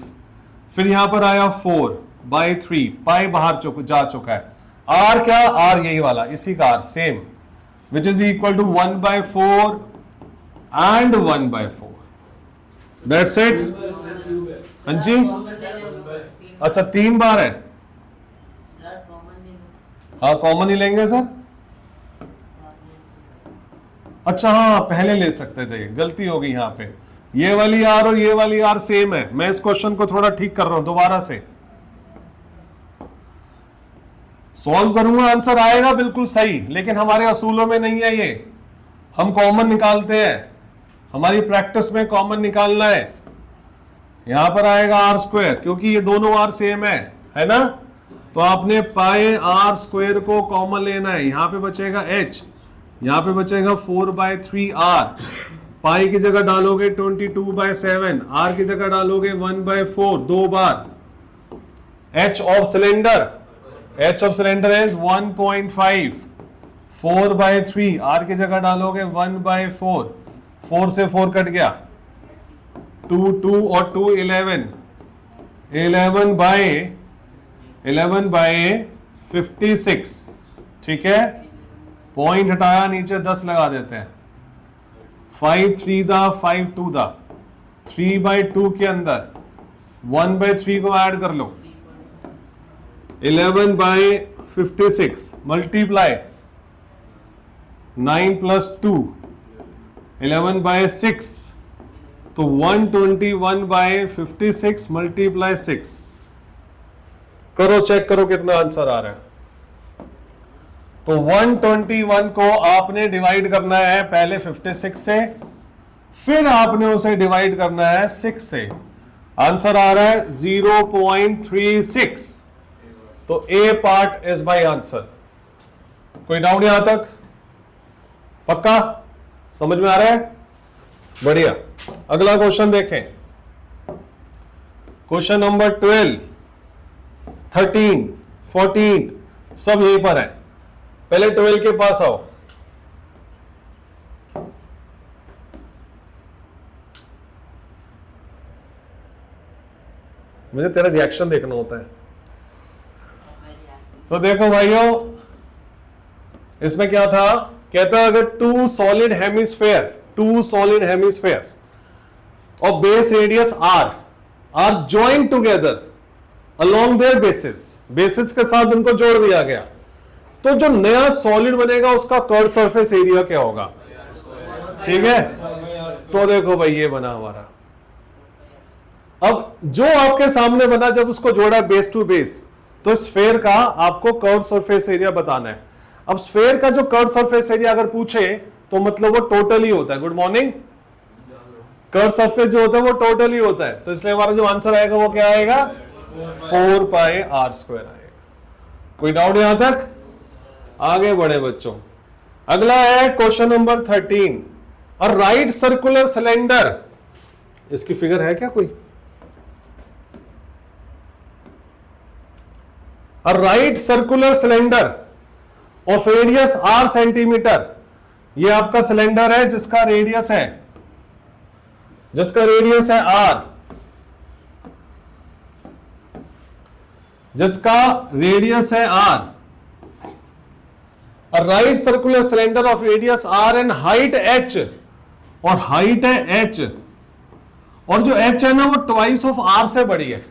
फिर यहां पर आया 4/3, पाई बाहर जा चुका है, आर क्या, आर यही वाला, इसी का r same, which is equal to 1/4 and 1/4, that's it. हाँ जी, अच्छा 3 बार है, हाँ कॉमन ही लेंगे सर, अच्छा हाँ पहले ले सकते थे, गलती हो गई यहां पे, ये वाली आर और ये वाली आर सेम है, मैं इस क्वेश्चन को थोड़ा ठीक कर रहा हूं, दोबारा से सॉल्व करूंगा, आंसर आएगा बिल्कुल सही, लेकिन हमारे असूलों में नहीं है ये, हम कॉमन निकालते हैं, हमारी प्रैक्टिस में कॉमन निकालना है। यहां पर आएगा आर स्क्वायर, क्योंकि ये दोनों आर सेम है ना, तो आपने पाई आर स्क्वायर को कॉमन लेना है, यहां पे बचेगा एच, यहां पे बचेगा 4/3 आर, पाई की जगह डालोगे 22/7, आर की जगह डालोगे 1/4 2 बार, h of cylinder, h of cylinder is 1.5, 4/3, r की जगह डालोगे 1/4, 4 से 4 कट गया, 2 और 2 11, 11/56, ठीक है, पॉइंट हटाया, नीचे 10 लगा देते हैं, 5 3 दा 5 2 दा, 3/2 के अंदर 1/3 को ऐड कर लो, 11/56 मल्टीप्लाई 9 + 2, 11/6 तो 121/56 मल्टीप्लाई 6 करो, चेक करो कितना आंसर आ रहा है। तो 121 को आपने डिवाइड करना है पहले 56 से, फिर आपने उसे डिवाइड करना है 6 से। आंसर आ रहा है 0.36। तो ए पार्ट इज बाय आंसर। कोई डाउट यहां तक? पक्का समझ में आ रहा है? बढ़िया। अगला क्वेश्चन देखें, क्वेश्चन नंबर 12, 13, 14 सब यहीं पर है। पहले 12 के पास आओ। मुझे तेरा रिएक्शन देखना होता है। तो देखो भाइयों, इसमें क्या था, कहता अगर टू सॉलिड हेमिस्फेयर्स और base radius are join together along their bases के साथ उनको जोड़ दिया गया, तो जो नया सॉलिड बनेगा उसका कर्व सरफेस एरिया क्या होगा? ठीक है, तो देखो भाई ये बना हमारा। अब जो आपके सामने बना, जब उसको जोड़ा बेस टू बेस, तो स्फेयर का आपको कर्व सरफेस एरिया बताना है। अब स्फेयर का जो कर्व सरफेस एरिया अगर पूछे तो मतलब वो टोटल ही होता है। Good morning. कर्व सरफेस जो होता है वो टोटल ही होता है, तो इसलिए हमारा जो आंसर आएगा वो क्या आएगा? 4πr² आएगा। कोई डाउट यहां तक? आगे बढ़े बच्चों। अगला है क्वेश्चन नंबर 13। अ राइट सर्कुलर सिलेंडर, इसकी फिगर है क्या कोई? अ right circular cylinder of radius r centimetre. ये आपका सिलेंडर है जिसका रेडियस है r, जिसका रेडियस है r। Right circular cylinder of radius r and height h, और हाइट है h, और जो h है ना वो ट्वाइस ऑफ r से बड़ी है।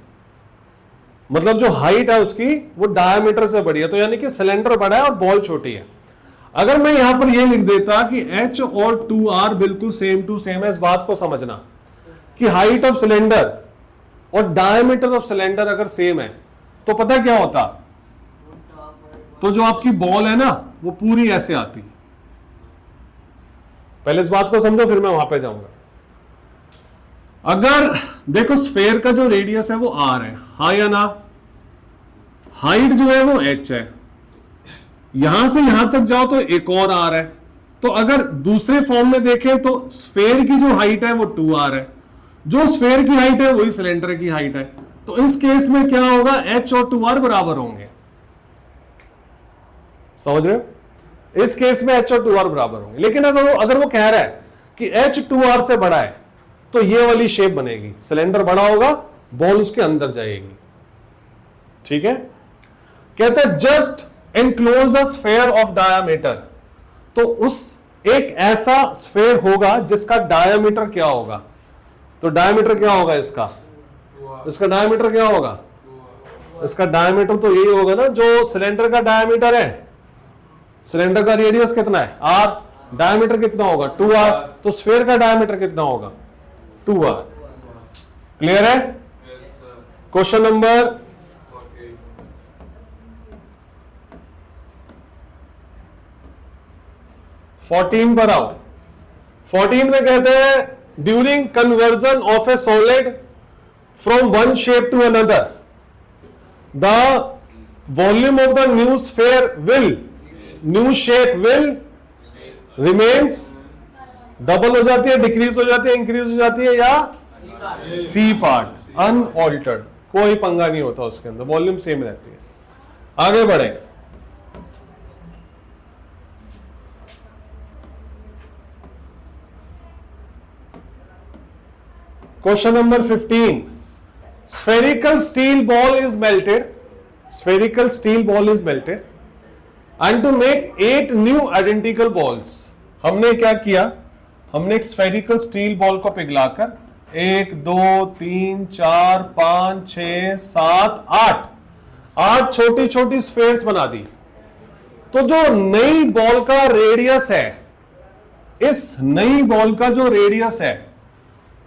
मतलब जो हाइट है उसकी वो डायमीटर से बड़ी है, तो यानी कि सिलेंडर बड़ा है और बॉल छोटी है। अगर मैं यहां पर ये लिख देता कि h और 2r बिल्कुल सेम टू सेम है, इस बात को समझना कि हाइट ऑफ सिलेंडर और डायमीटर ऑफ सिलेंडर अगर सेम है तो पता क्या होता, तो जो आपकी बॉल है ना वो पूरी ऐसे आती। पहले इस बात को समझो फिर मैं वहां पे जाऊंगा। अगर देखो स्फेयर का जो रेडियस है वो r है, हाँ या ना? हाइट जो है वो h है, यहां से यहां तक जाओ तो एक और r है। तो अगर दूसरे फॉर्म में देखें तो स्फेयर की जो हाइट है वो 2r है, जो स्फेयर की हाइट है वही सिलेंडर की हाइट है। तो इस केस में क्या होगा, h और 2r बराबर होंगे। समझ रहे हो? इस केस में h और 2r बराबर होंगे। लेकिन अगर वो कह रहा है कि h 2r से बड़ा है तो ये वाली शेप बनेगी, सिलेंडर बड़ा होगा, बॉल उसके अंदर जाएगी। ठीक है, कहता है just enclose a sphere of diameter. तो उस एक ऐसा स्फेयर होगा जिसका डायामीटर क्या होगा? तो डायामीटर क्या होगा इसका डायामीटर क्या होगा? इसका डायामीटर तो यही होगा ना जो सिलेंडर का डायामीटर है। सिलेंडर का रेडियस कितना है? r, डायामीटर कितना होगा? 2r। तो स्फेयर का डायामीटर कितना होगा? 2r। क्लियर है? क्वेश्चन नंबर 14 पर आओ। 14 में कहते हैं during conversion of a solid from one shape to another the volume of the new shape will remains, double हो जाती है, डिक्रीज हो जाती है, इंक्रीज हो जाती है, या सी पार्ट अनऑल्टर्ड, कोई पंगा नहीं होता उसके अंदर, वॉल्यूम सेम रहती है। आगे बढ़े। Question number 15। spherical steel ball is melted and to make 8 new identical balls। हमने क्या किया, हमने एक स्फेरिकल स्टील बॉल को पिघलाकर 1 2 3 4 5 6 7 8 छोटी छोटी स्फेयर्स बना दी। तो जो नई बॉल का रेडियस है, इस नई बॉल का जो रेडियस है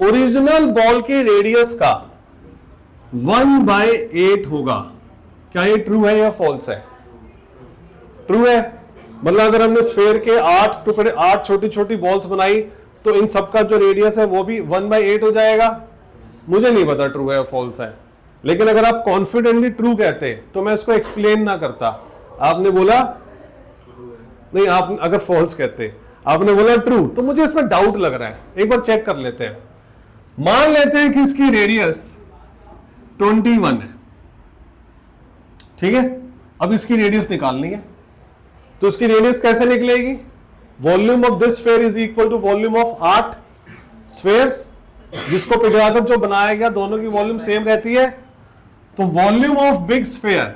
ओरिजिनल बॉल की रेडियस का 1/8 होगा। क्या ये ट्रू है या फॉल्स है? ट्रू है। मतलब अगर हमने स्फेयर के 8 टुकड़े, 8 छोटी छोटी बॉल्स बनाई, तो इन सबका जो रेडियस है वो भी 1/8 हो जाएगा। मुझे नहीं पता ट्रू है या फॉल्स है, लेकिन अगर आप कॉन्फिडेंटली ट्रू कहते तो मैं इसको एक्सप्लेन ना करता। आपने बोला नहीं, आप अगर फॉल्स कहते, आपने बोला ट्रू, तो मुझे इसमें डाउट लग रहा है। एक बार चेक कर लेते हैं। मान लेते हैं कि इसकी रेडियस 21 है, ठीक है। अब इसकी रेडियस निकालनी है, तो इसकी रेडियस कैसे निकलेगी? Volume of this sphere is equal to volume of 8 spheres, जिसको पिघलाकर जो बनाया गया, दोनों की वॉल्यूम सेम रहती है। तो volume of big sphere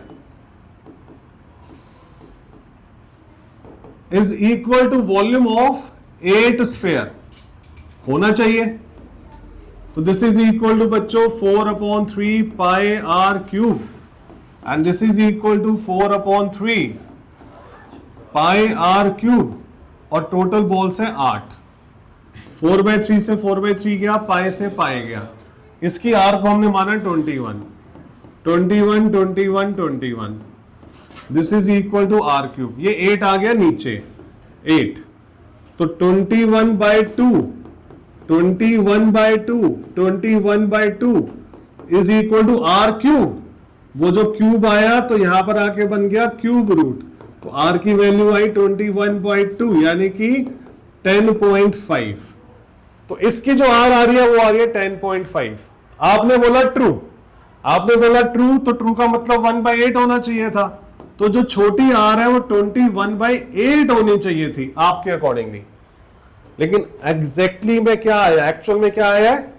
is equal to volume of 8 sphere होना चाहिए। तो दिस इज इक्वल टू बच्चों 4/3 pi are cube, and this is equal to 4/3 pi are cube, और टोटल बॉल्स है 8। 4/3 से 4/3 गया, पाई से पाई गया। इसकी आर को हमने माना 21, 21, 21, 21। This is equal to r cube. ये 8 आ गया नीचे, 8। तो 21/2, 21/2, 21/2 is equal to r cube. वो जो क्यूब आया तो यहां पर आके बन गया क्यूब रूट, तो आर की वैल्यू आई 21/2, यानी कि 10.5। तो इसकी जो आर आ रही है वो आ रही है 10.5। आपने बोला ट्रू, आपने बोला ट्रू, तो ट्रू का मतलब 1/8 होना चाहिए था। तो जो छोटी आर है वो 21/8 होनी चाहिए थी आपके अकॉर्डिंगली। लेकिन एग्जैक्टली में क्या आया, एक्चुअल में क्या आया है?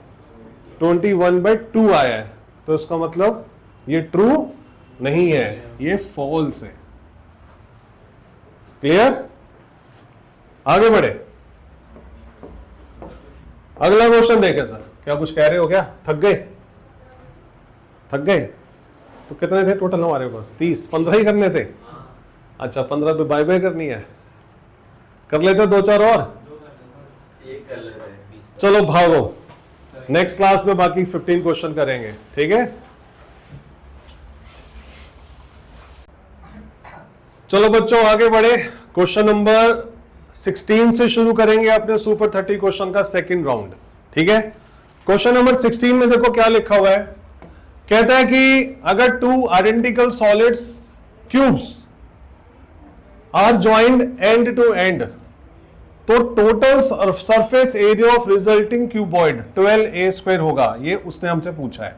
21/2 आया है। तो इसका मतलब ये ट्रू नहीं है, ये फॉल्स है। क्लियर? आगे बढ़े, अगला क्वेश्चन देखें। सर क्या कुछ कह रहे हो? क्या थक गए? थक गए? तो कितने थे टोटल हमारे पास? 30, 15 ही करने थे। अच्छा, 15 पे बाय बाय करनी है, कर लेते 2-4 और। चलो भागो, नेक्स्ट क्लास में बाकी 15 क्वेश्चन करेंगे, ठीक है। चलो बच्चों आगे बढ़े। क्वेश्चन नंबर 16 से शुरू करेंगे अपने सुपर 30 क्वेश्चन का सेकंड राउंड, ठीक है। क्वेश्चन नंबर 16 में देखो क्या लिखा हुआ है। कहता है कि अगर 2 identical solids cubes are joined end to end, तो total surface area of resulting cuboid 12a² होगा। ये उसने हमसे पूछा है।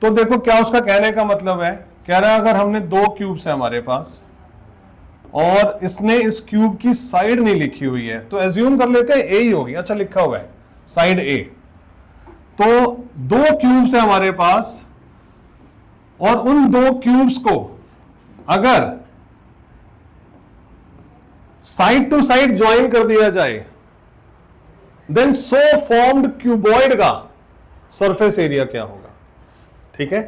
तो देखो क्या उसका कहने का मतलब है। कह रहा है अगर हमने 2 क्यूब्स है हमारे पास और इसने इस क्यूब की साइड नहीं लिखी हुई है, तो एज्यूम कर लेते हैं ए ही होगी। अच्छा लिखा हुआ है साइड ए। तो 2 क्यूब्स है हमारे पास, और उन 2 क्यूब्स को अगर साइड टू साइड ज्वाइन कर दिया जाए, देन सो फॉर्म्ड क्यूबॉइड का सरफेस एरिया क्या होगा? ठीक है,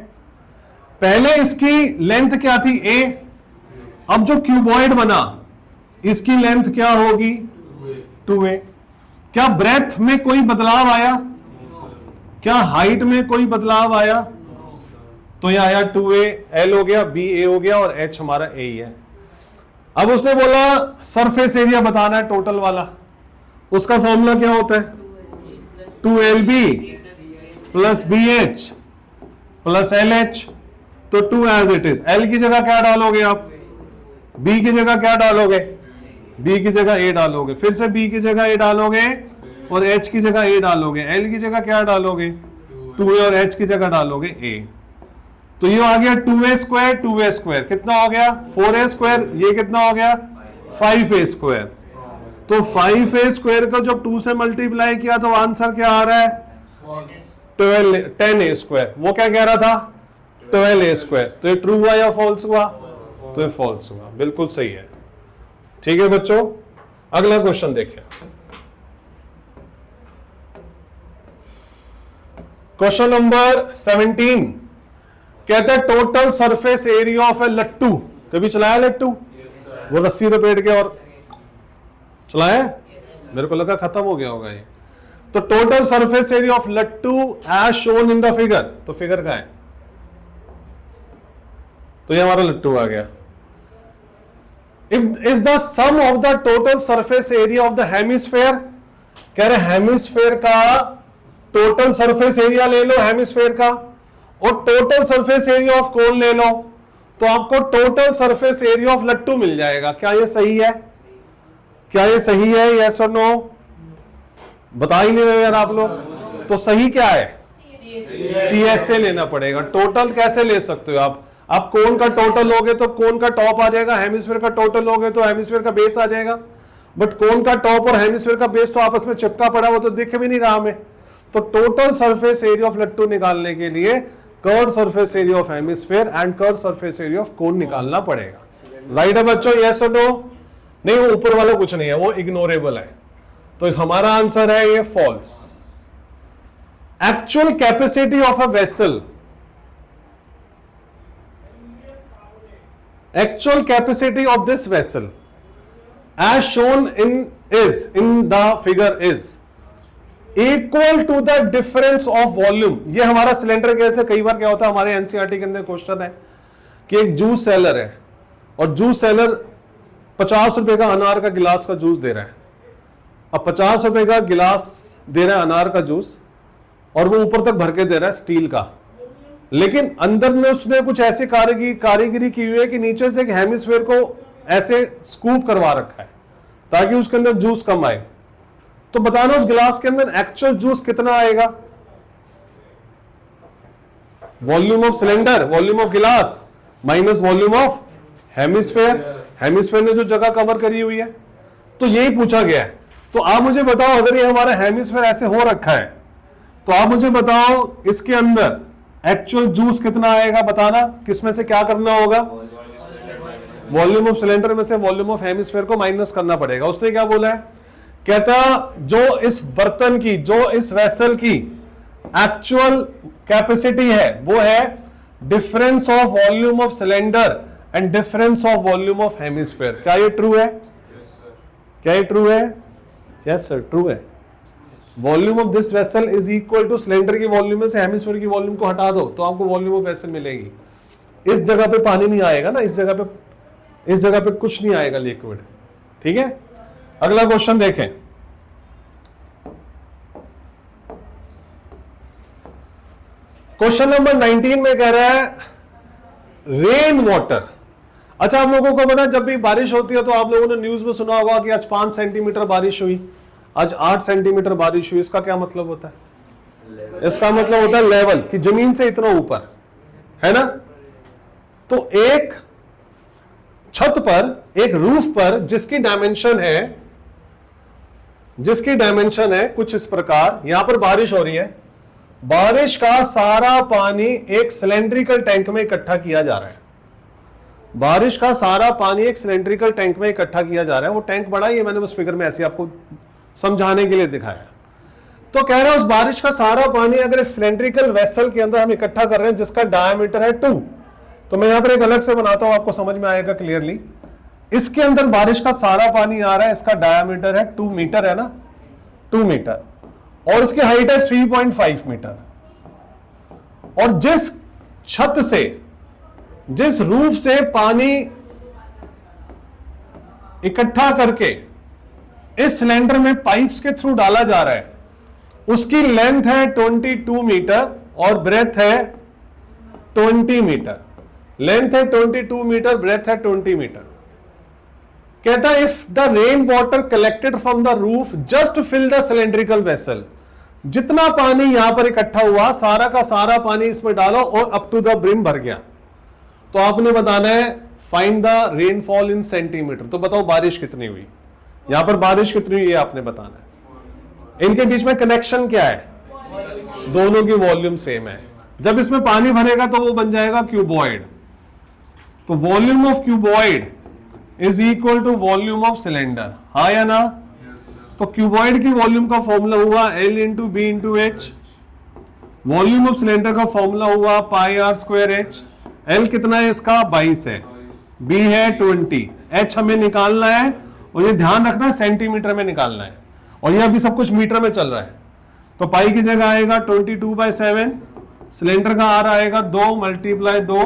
पहले इसकी लेंथ क्या थी? ए। अब जो क्यूबॉइड बना इसकी लेंथ क्या होगी? 2a। क्या ब्रेथ में कोई बदलाव आया? क्या हाइट में कोई बदलाव आया? तो यह आया 2a, l हो गया, b a हो गया, और h हमारा a ही है। अब उसने बोला सरफेस एरिया बताना है टोटल वाला। उसका फॉर्मूला क्या होता है? 2lb plus bh plus lh। तो 2 एज इट इज। l की जगह क्या डालोगे आप? b की जगह क्या डालोगे? b की जगह a डालोगे, फिर से b की जगह a डालोगे, और h की जगह a डालोगे। l की जगह क्या डालोगे? 2a, और h की जगह डालोगे a। तो ये आ गया 2a², 2a²। कितना हो गया? 4a²। ये कितना हो गया? 5a²। तो 5a² को जब 2 से मल्टीप्लाई किया तो आंसर क्या आ रहा है? 10a²। वो क्या कह रहा था? 12a²। तो ये ट्रू हुआ या फॉल्स हुआ? तो ये फॉल्स हुआ। बिल्कुल सही है। ठीक है बच्चों, अगला क्वेश्चन देखें। क्वेश्चन नंबर 17 कहता है टोटल सरफेस एरिया ऑफ ए लट्टू। कभी चलाया लट्टू? वो रस्सी लपेट के और चलाया? मेरे को लगा खत्म हो गया होगा ये। तो टोटल सरफेस एरिया ऑफ लट्टू as shown in the figure, तो फिगर का है, तो ये हमारा लट्टू आ गया। If is the sum of the total surface area of the hemisphere, कह रहे हेमिस्फेयर का टोटल सरफेस एरिया ले लो हेमिस्फेयर का, और total surface area of cone ले लो, तो आपको टोटल सरफेस एरिया ऑफ लट्टू मिल जाएगा। क्या ये सही है? क्या ये सही है? यस और नो? बता ही नहीं रहे यार आप लोग। तो सही क्या है? CSA लेना पड़ेगा। टोटल कैसे ले सकते हो आप कोन का टोटल लोगे तो कोन का टॉप आ जाएगा, हेमिस्फीयर का टोटल लोगे तो हेमिस्फीयर का बेस आ जाएगा, बट कोन का टॉप और हेमिस्फीयर का बेस तो आपस में चिपका पड़ा, वो तो दिख भी नहीं रहा हमें। तो टोटल सरफेस एरिया ऑफ लट्टू निकालने के लिए curve surface area of hemisphere and curve surface area of cone निकालना पड़ेगा। राइट है बच्चों? यस और नो? नहीं, वो ऊपर वाला कुछ नहीं है, वो इग्नोरेबल है। तो हमारा आंसर है ये false. Actual capacity of a vessel, actual capacity of this vessel as shown in the figure is equal to the difference of volume। ये हमारा सिलेंडर गैस है। कई बार क्या होता है हमारे एनसीईआरटी के अंदर क्वेश्चन है कि एक जूस सेलर है और जूस सेलर 50 रुपए का अनार का गिलास का जूस दे रहा है। अब 50 रुपए का गिलास दे रहा है अनार का जूस और वो ऊपर तक भर के दे रहा है स्टील का, लेकिन अंदर में उसने कुछ ऐसी कारीगरी की हुई है कि नीचे से एक हेमिस्फीयर को ऐसे स्कूप करवा रखा है ताकि उसके अंदर जूस कम आए। तो बताना उस गिलास के अंदर एक्चुअल जूस कितना आएगा? Volume of cylinder, volume of गिलास minus volume of hemisphere. Hemisphere ने जो जगह कवर करी हुई है, तो यही पूछा गया है। तो आप मुझे बताओ, अगर ये हमारा हेमिस्फीयर ऐसे हो रखा है तो आप मुझे बताओ इसके अंदर एक्चुअल जूस कितना आएगा? बताना। किसमें से क्या करना होगा? वॉल्यूम ऑफ सिलेंडर में से वॉल्यूम ऑफ हेमिस्फीयर को माइनस करना पड़ेगा। उसने क्या बोला है? कहता जो इस बर्तन की, जो इस वेसल की एक्चुअल कैपेसिटी है वो है difference of volume of cylinder and difference of volume of hemisphere. क्या ये ट्रू है? क्या ये ट्रू है? यस सर, ट्रू है। Volume of this vessel is equal two cylinder की वॉल्यूम में से हेमिस्फीयर की वॉल्यूम को हटा दो तो आपको वॉल्यूम ऑफ वेसल मिलेगी। इस जगह पे पानी नहीं आएगा ना, इस जगह पे कुछ नहीं आएगा लिक्विड। ठीक है, अगला क्वेश्चन देखें। क्वेश्चन नंबर 19 में कह रहा है रेन वाटर। अच्छा, आप लोगों को पता जब भी बारिश होती है तो आप लोगों ने न्यूज में सुना होगा कि आज 5 सेंटीमीटर बारिश हुई, आज 8 सेंटीमीटर बारिश हुई। इसका क्या मतलब होता है? इसका मतलब होता है लेवल, कि जमीन से इतना ऊपर, है ना। तो एक छत पर, एक रूफ पर जिसकी डायमेंशन है कुछ इस प्रकार, यहां पर बारिश हो रही है, बारिश का सारा पानी एक सिलेंड्रिकल टैंक में इकट्ठा किया जा रहा है। बारिश का सारा पानी एक सिलेंड्रिकल टैंक में इकट्ठा किया जा रहा है। वो टैंक बड़ा ही है, मैंने बस फिगर में ऐसे आपको समझाने के लिए दिखाया। तो कह रहा है उस बारिश का सारा पानी अगर इस सिलेंड्रिकल वेसल के अंदर हम इकट्ठा कर रहे हैं जिसका डायमीटर है 2, तो मैं यहां पर एक अलग से बनाता हूं, आपको समझ में आएगा क्लियरली। इसके अंदर बारिश का सारा पानी आ रहा है, इसका डायमीटर है 2 मीटर, है ना, 2 मीटर, और इसकी हाइट है 3.5 मीटर। और जिस छत से, जिस रूफ से पानी इकट्ठा करके इस सिलेंडर में पाइप्स के थ्रू डाला जा रहा है, उसकी लेंथ है 22 मीटर और ब्रेथ है 20 मीटर। लेंथ है 22 मीटर, ब्रेथ है 20 मीटर। कहता है if the rain water collected from the roof just fill the cylindrical vessel, जितना पानी यहां पर इकट्ठा हुआ सारा का सारा पानी इसमें डालो और अप टू द ब्रिम भर गया, तो आपने बताना है find the rainfall in centimetre. तो बताओ बारिश कितनी हुई, यहां पर बारिश कितनी हुई, ये आपने बताना है। इनके बीच में कनेक्शन क्या है? दोनों की वॉल्यूम सेम है। जब इसमें पानी भरेगा तो वो बन जाएगा क्यूबॉइड। तो volume of cuboid is equal to volume of cylinder, हाँ या ना। तो क्यूबॉइड की वॉल्यूम का फॉर्मूला हुआ L into B into h, volume of cylinder का फॉर्मूला हुआ pi are square h. L कितना है इसका? 22 है, B है 20, H हमें निकालना है और ये ध्यान रखना है सेंटीमीटर में निकालना है, और ये अभी सब कुछ मीटर में चल रहा है। तो पाई की जगह आएगा 22/7, सिलेंडर का आर आएगा 2 × 2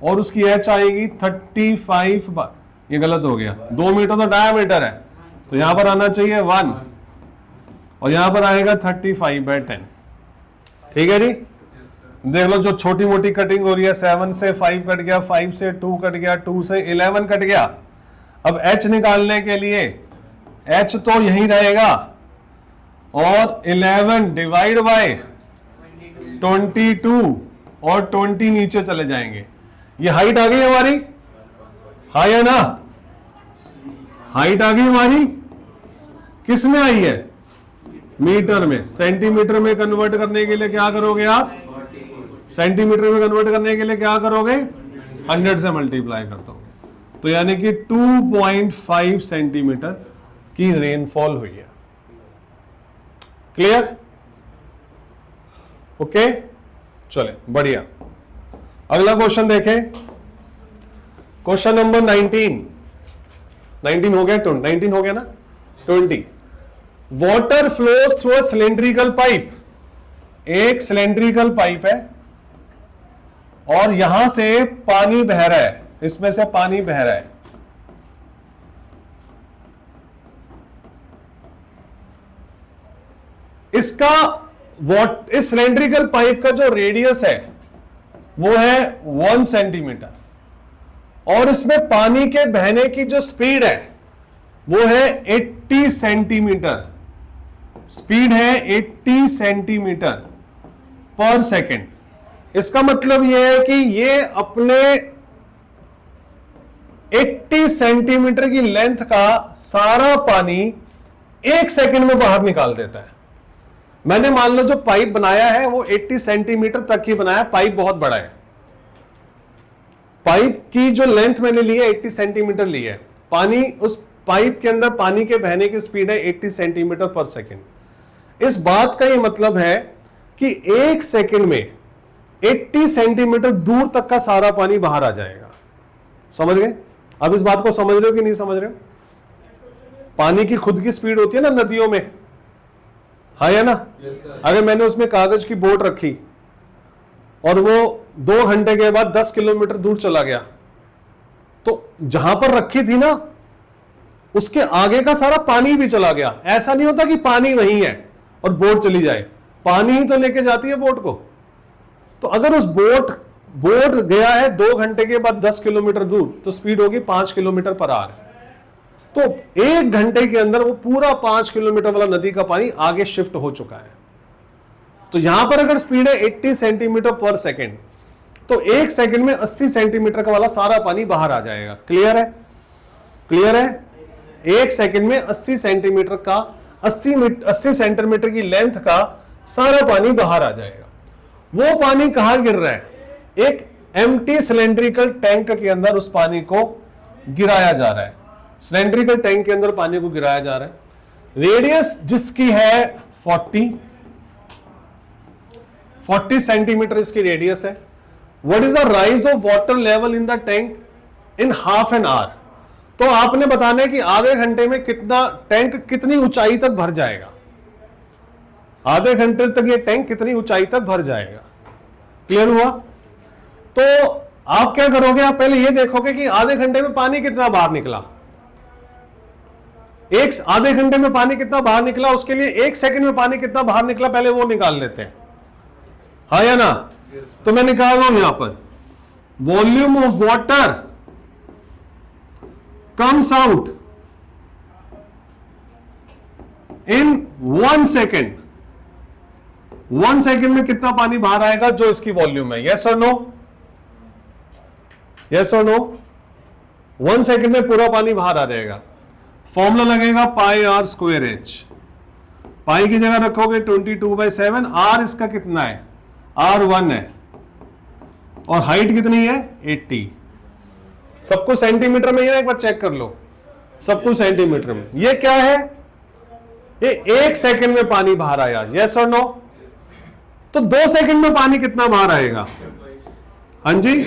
और उसकी एच आएगी 35, ये गलत हो गया, 2 मीटर तो डायमीटर है, तो यहां पर आना चाहिए 1 और यहां पर आएगा 35/10। ठीक है जी। देख लो जो छोटी मोटी कटिंग हो रही है, 7 से 5 कट गया, 5 से 2 कट गया, 2 से 11 कट गया। अब h निकालने के लिए h तो यही रहेगा और 11 डिवाइड बाय 22 और 20 नीचे चले जाएंगे। ये हाइट आ गई हमारी, हाई है ना, हाइट आ गई हमारी, किस में आई है, मीटर में। सेंटीमीटर में कन्वर्ट करने के लिए क्या करोगे आप, सेंटीमीटर में कन्वर्ट करने के लिए क्या करोगे, 100 से मल्टीप्लाई कर दोगे। तो यानी कि 2.5 सेंटीमीटर की रेनफॉल हुई है। क्लियर? ओके, चले बढ़िया। अगला क्वेश्चन देखें, क्वेश्चन नंबर 19 हो गया, 19 हो गया ना, 20। Water flows through a cylindrical pipe. एक सिलेंड्रिकल पाइप है और यहां से पानी बह रहा है, इसमें से पानी बह रहा है। इस सिलेंड्रिकल पाइप का जो रेडियस है वो है 1 सेंटीमीटर और इसमें पानी के बहने की जो स्पीड है वो है 80 सेंटीमीटर। स्पीड है 80 सेंटीमीटर पर सेकेंड। इसका मतलब यह है कि ये अपने 80 सेंटीमीटर की लेंथ का सारा पानी 1 सेकंड में बाहर निकाल देता है। मैंने मान लो जो पाइप बनाया है वो 80 सेंटीमीटर तक ही बनाया, पाइप बहुत बड़ा है। पाइप की जो लेंथ मैंने ली है 80 सेंटीमीटर ली है। पानी, उस पाइप के अंदर पानी के बहने की स्पीड है 80 सेंटीमीटर पर सेकंड। इस बात का यह मतलब है कि 1 सेकंड में 80 सेंटीमीटर दूर तक का सारा पानी बाहर आ जाएगा। समझ गए? अब इस बात को समझ रहे हो कि नहीं समझ रहे हो? पानी की खुद की स्पीड होती है ना नदियों में, हाँ या ना? अगर मैंने उसमें कागज की बोट रखी और वो 2 घंटे के बाद 10 किलोमीटर दूर चला गया, तो जहां पर रखी थी ना उसके आगे का सारा पानी भी चला गया। ऐसा नहीं होता कि पानी वहीं है और बोट चली जाए, पानी ही तो लेके जाती है बोट को। तो अगर उस बोट गया है 2 घंटे के बाद 10 किलोमीटर दूर, तो स्पीड होगी 5 किलोमीटर पर आवर। तो 1 घंटे के अंदर वो पूरा 5 किलोमीटर वाला नदी का पानी आगे शिफ्ट हो चुका है। तो यहां पर अगर स्पीड है 80 सेंटीमीटर पर सेकेंड, तो 1 सेकंड में 80 सेंटीमीटर का वाला सारा पानी बाहर आ जाएगा। क्लियर है? क्लियर है? 1 सेकंड में 80 सेंटीमीटर का 80 सेंटीमीटर की लेंथ का सारा पानी बाहर आ जाएगा। वो पानी कहां गिर रहा है? एक एम्प्टी सिलेंड्रिकल टैंक के अंदर उस पानी को गिराया जा रहा है। सिलेंड्रिकल टैंक के अंदर पानी को गिराया जा रहा है। रेडियस जिसकी है 40 सेंटीमीटर इसकी रेडियस है। What is the rise of water level in the tank in half an hour? तो आपने बताना है कि आधे घंटे में कितना टैंक कितनी ऊंचाई तक भर जाएगा। आधे घंटे तक ये टैंक कितनी ऊंचाई तक भर जाएगा। क्लियर हुआ? तो आप क्या करोगे, आप पहले ये देखोगे कि आधे घंटे में पानी कितना बाहर निकला। आधे घंटे में पानी कितना बाहर निकला, उसके लिए 1 सेकंड में पानी कितना बाहर निकला पहले वो निकाल लेते हैं, हाँ या ना? तो मैं निकाल रहा हूं यहां पर volume of water comes out in 1 second. 1 second में कितना पानी बाहर आएगा जो इसकी वॉल्यूम है? यस और नो? यस और नो? 1 सेकेंड में पूरा पानी बाहर आ जाएगा। फॉर्मूला लगेगा πr²h। पाई की जगह रखोगे 22/7। r इसका कितना है? r1 है और हाइट कितनी है? 80। सबको सेंटीमीटर में ही ना, एक बार चेक कर लो, सबको सेंटीमीटर में। ये क्या है? ये 1 सेकंड में पानी बाहर आया। यस और नो? तो 2 सेकंड में पानी कितना बाहर आएगा? हाँ जी,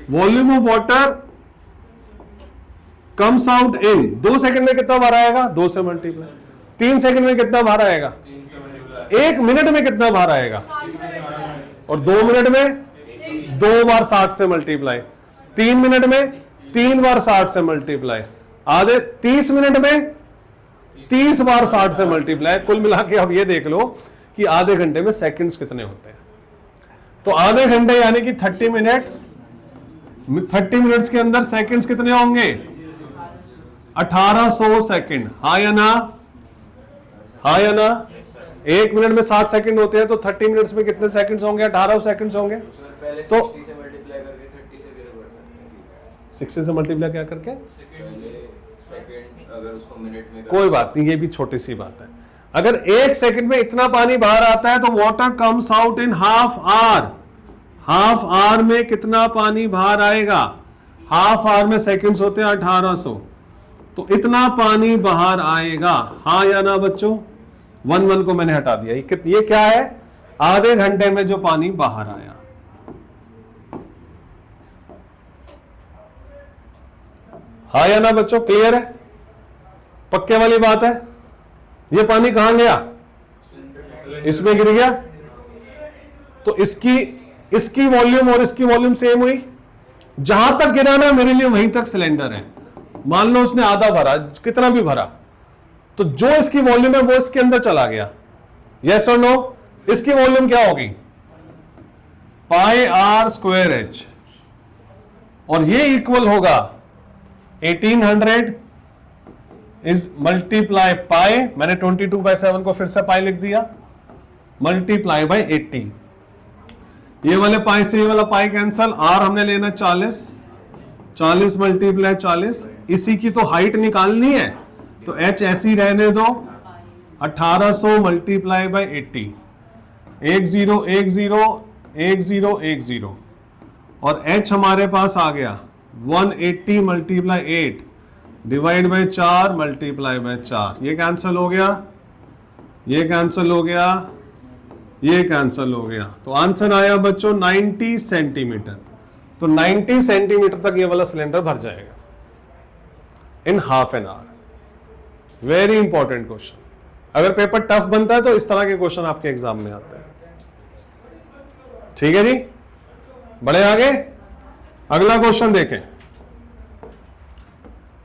volume of water comes out in 2 second में कितना बाहर आएगा? 2 से मल्टीप्लाई। 3 सेकंड में कितना बाहर आएगा? 1 मिनट में कितना बाहर आएगा, और 2 मिनट में 2 बार 60 से मल्टीप्लाई, 3 मिनट में 3 बार 60 से मल्टीप्लाई, आधे 30 मिनट में 30 बार 60 से मल्टीप्लाई। कुल मिला के अब ये देख लो कि आधे घंटे में सेकंड्स कितने होते हैं। तो आधे घंटे यानी कि 30 मिनट्स, 30 मिनट्स के अंदर सेकंड्स कितने होंगे, 1800 सेकंड। हाँ या ना, हाँ या ना। 1 मिनट में 60 सेकंड होते हैं, तो 30 मिनट्स में कितने सेकंड्स होंगे, 1800 सेकंड्स होंगे। तो 60 से मल्टीप्लाई करके 60 से मल्टीप्लाई क्या करके, अगर उसको मिनट में कोई बात नहीं, ये भी छोटी सी बात है। अगर 1 सेकंड में इतना पानी बाहर आता है तो water comes out in half hour. Half hour में कितना पानी बाहर आएगा, हाफ आवर में सेकंड्स होते हैं 1800, तो इतना पानी बाहर आएगा। हाँ या ना बच्चों, 1 को मैंने हटा दिया। ये क्या है, आधे घंटे में जो पानी बाहर आया। हाँ या ना बच्चों, क्लियर है, पक्के वाली बात है। ये पानी कहां गया, इसमें गिर गया, तो इसकी वॉल्यूम और इसकी वॉल्यूम सेम हुई। जहां तक गिराना मेरे लिए वहीं तक सिलेंडर है। मान लो उसने आधा भरा, कितना भी भरा, तो जो इसकी वॉल्यूम है वो इसके अंदर चला गया। यस और नो, इसकी वॉल्यूम क्या होगी, पाई आर स्क्वायर एच, और ये इक्वल होगा 1800 इज मल्टीप्लाई पाई, मैंने 22/7 को फिर से पाई लिख दिया, मल्टीप्लाई बाय 80। ये वाले पाई से ये वाला पाई कैंसल, आर हमने लेना 40 मल्टीप्लाई 40। इसी की तो हाइट निकालनी है, तो एच ऐसी रहने दो, 1800 मल्टीप्लाई बाय 80, 10101010, और एच हमारे पास आ गया 180 multiply 8 divide by 4 multiply by 4। ये कैंसिल हो गया, ये कैंसिल हो गया, ये कैंसिल हो गया, तो आंसर आया बच्चों 90 सेंटीमीटर। तो 90 सेंटीमीटर तक ये वाला सिलेंडर भर जाएगा in half an hour. Very important question. अगर पेपर टफ बनता है तो इस तरह के क्वेश्चन आपके एग्जाम में आते हैं। ठीक है जी, बढ़े आगे। अगला क्वेश्चन देखें,